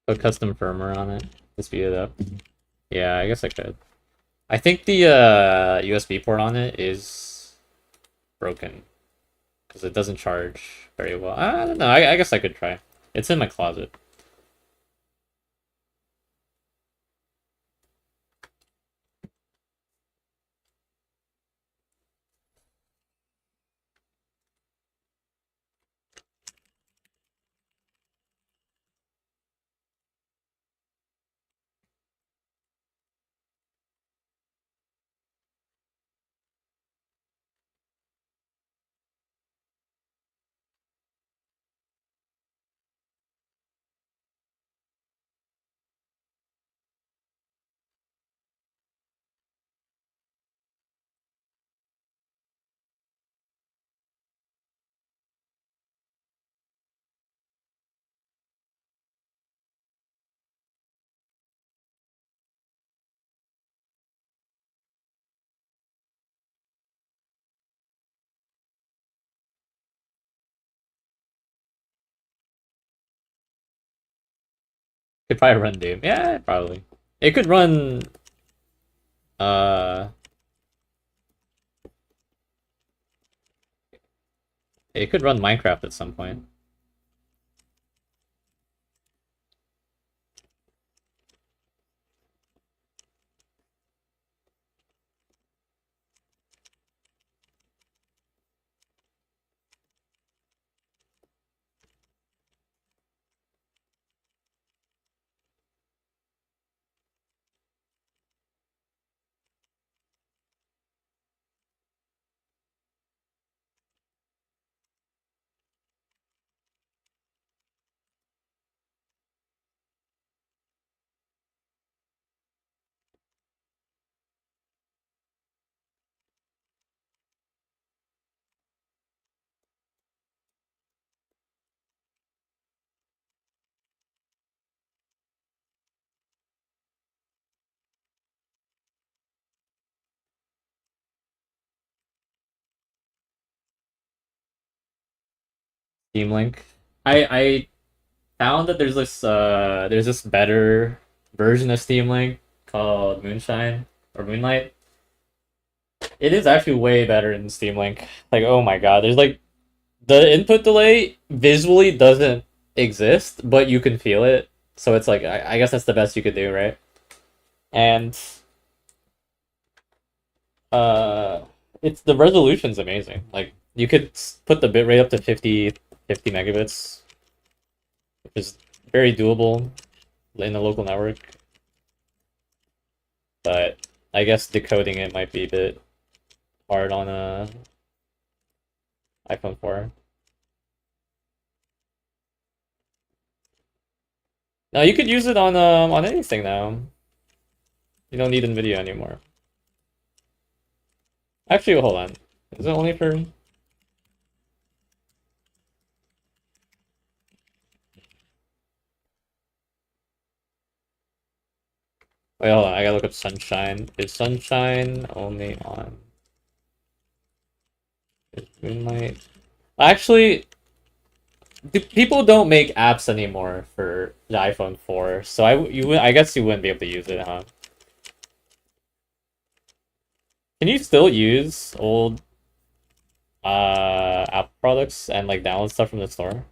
Put custom firmware on it to speed it up. Yeah, I guess I could. I think the USB port on it is broken because it doesn't charge very well. I don't know. I guess I could try. It's in my closet. Could probably run Doom. Yeah, probably. It could run uh it could run Minecraft at some point. Steam Link. I found that there's this better version of Steam Link called Moonshine or Moonlight. It is actually way better than Steam Link. Like, oh my god, there's like the input delay visually doesn't exist, but you can feel it. So it's like I guess that's the best you could do, right? And uh it's the resolution's amazing. Like you could put the bitrate up to 50 megabits, which is very doable in the local network. But I guess decoding it might be a bit hard on a iPhone 4. Now you could use it on anything now. You don't need NVIDIA anymore. Actually, hold on. Is it only for? Wait, hold on. I gotta look up Sunshine. Is Sunshine only on? Is Moonlight? Actually, people don't make apps anymore for the iPhone 4, so I guess you wouldn't be able to use it, huh? Can you still use old Apple products and like download stuff from the store?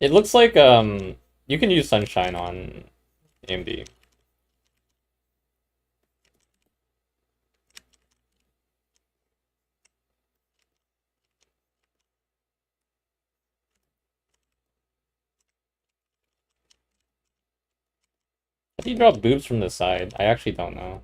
It looks like you can use Sunshine on AMD. How do you drop boobs from the side? I actually don't know.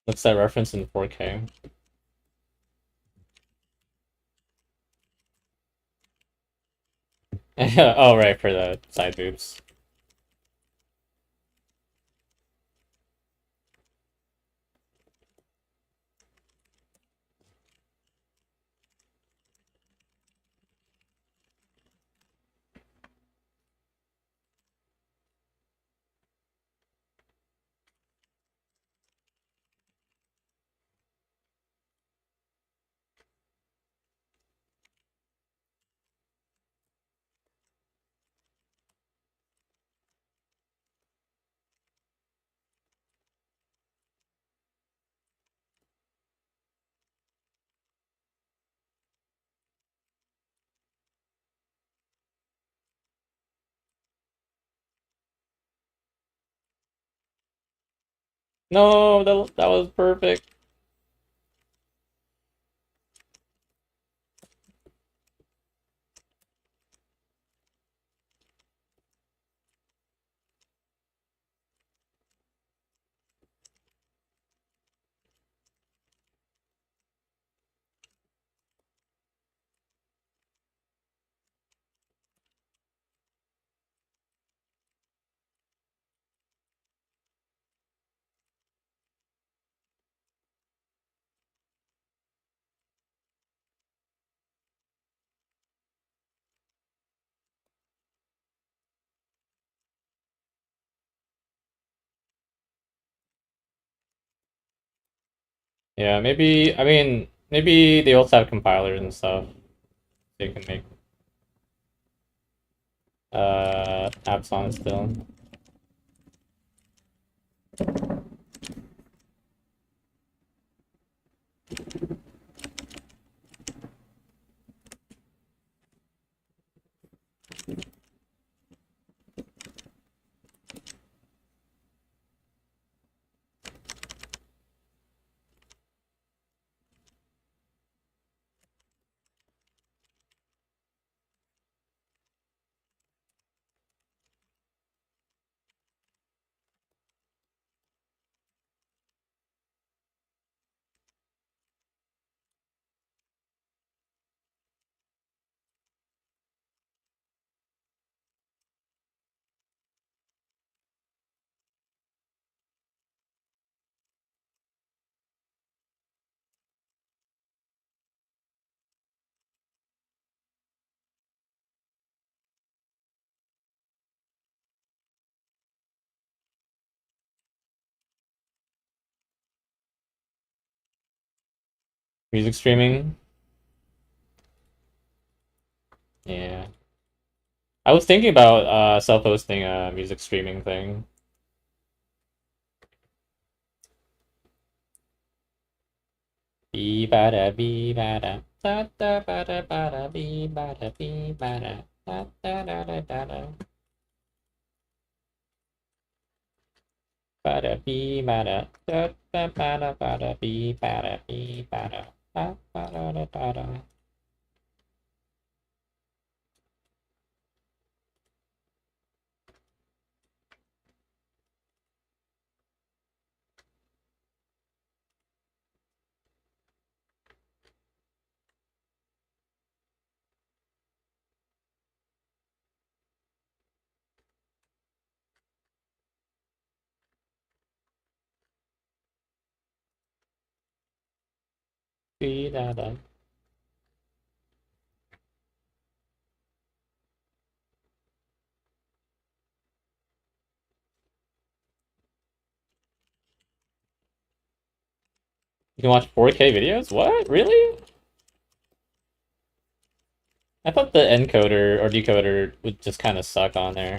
Looks that reference in 4K. Oh, right, for the side boobs. No, that was perfect. Yeah, maybe, I mean, maybe they also have compilers and stuff. They can make apps on it still. Music streaming. Yeah. I was thinking about self-hosting a music streaming thing. Be bada be bada da da bada bada be bada be bada da da da da da da bada be bada da da bada bada be bada be bada da bada da da da be da da. You can watch 4K videos? What? Really? I thought the encoder or decoder would just kind of suck on there.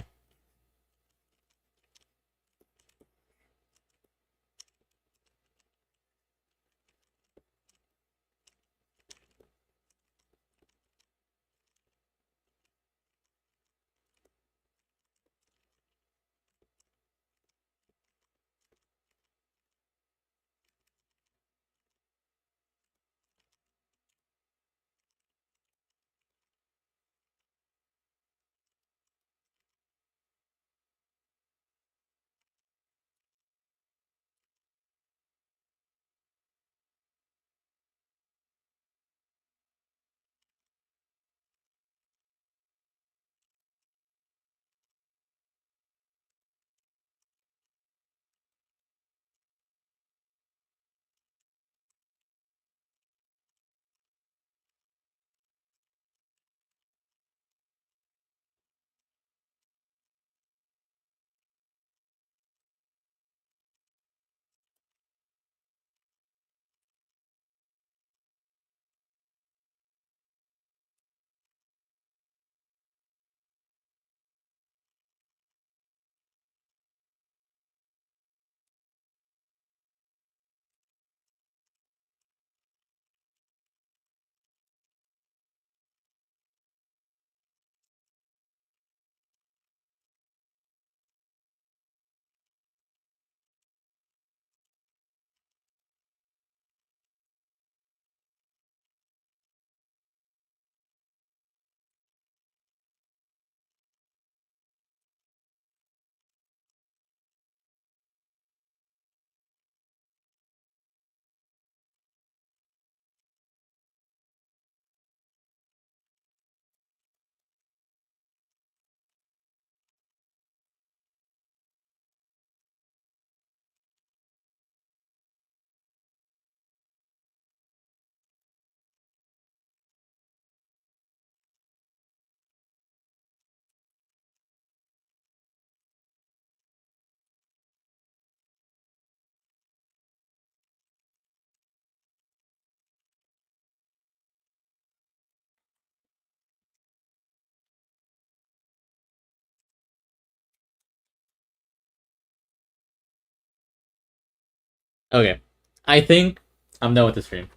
Okay. I think I'm done with the stream.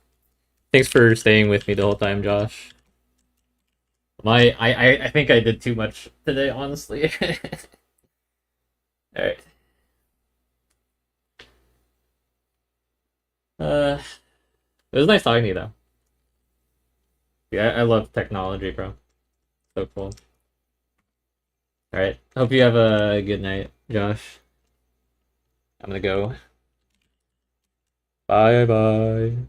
Thanks for staying with me the whole time, Josh. I think I did too much today, honestly. Alright. It was nice talking to you though. Yeah, I love technology, bro. So cool. Alright. Hope you have a good night, Josh. I'm gonna go. Bye bye.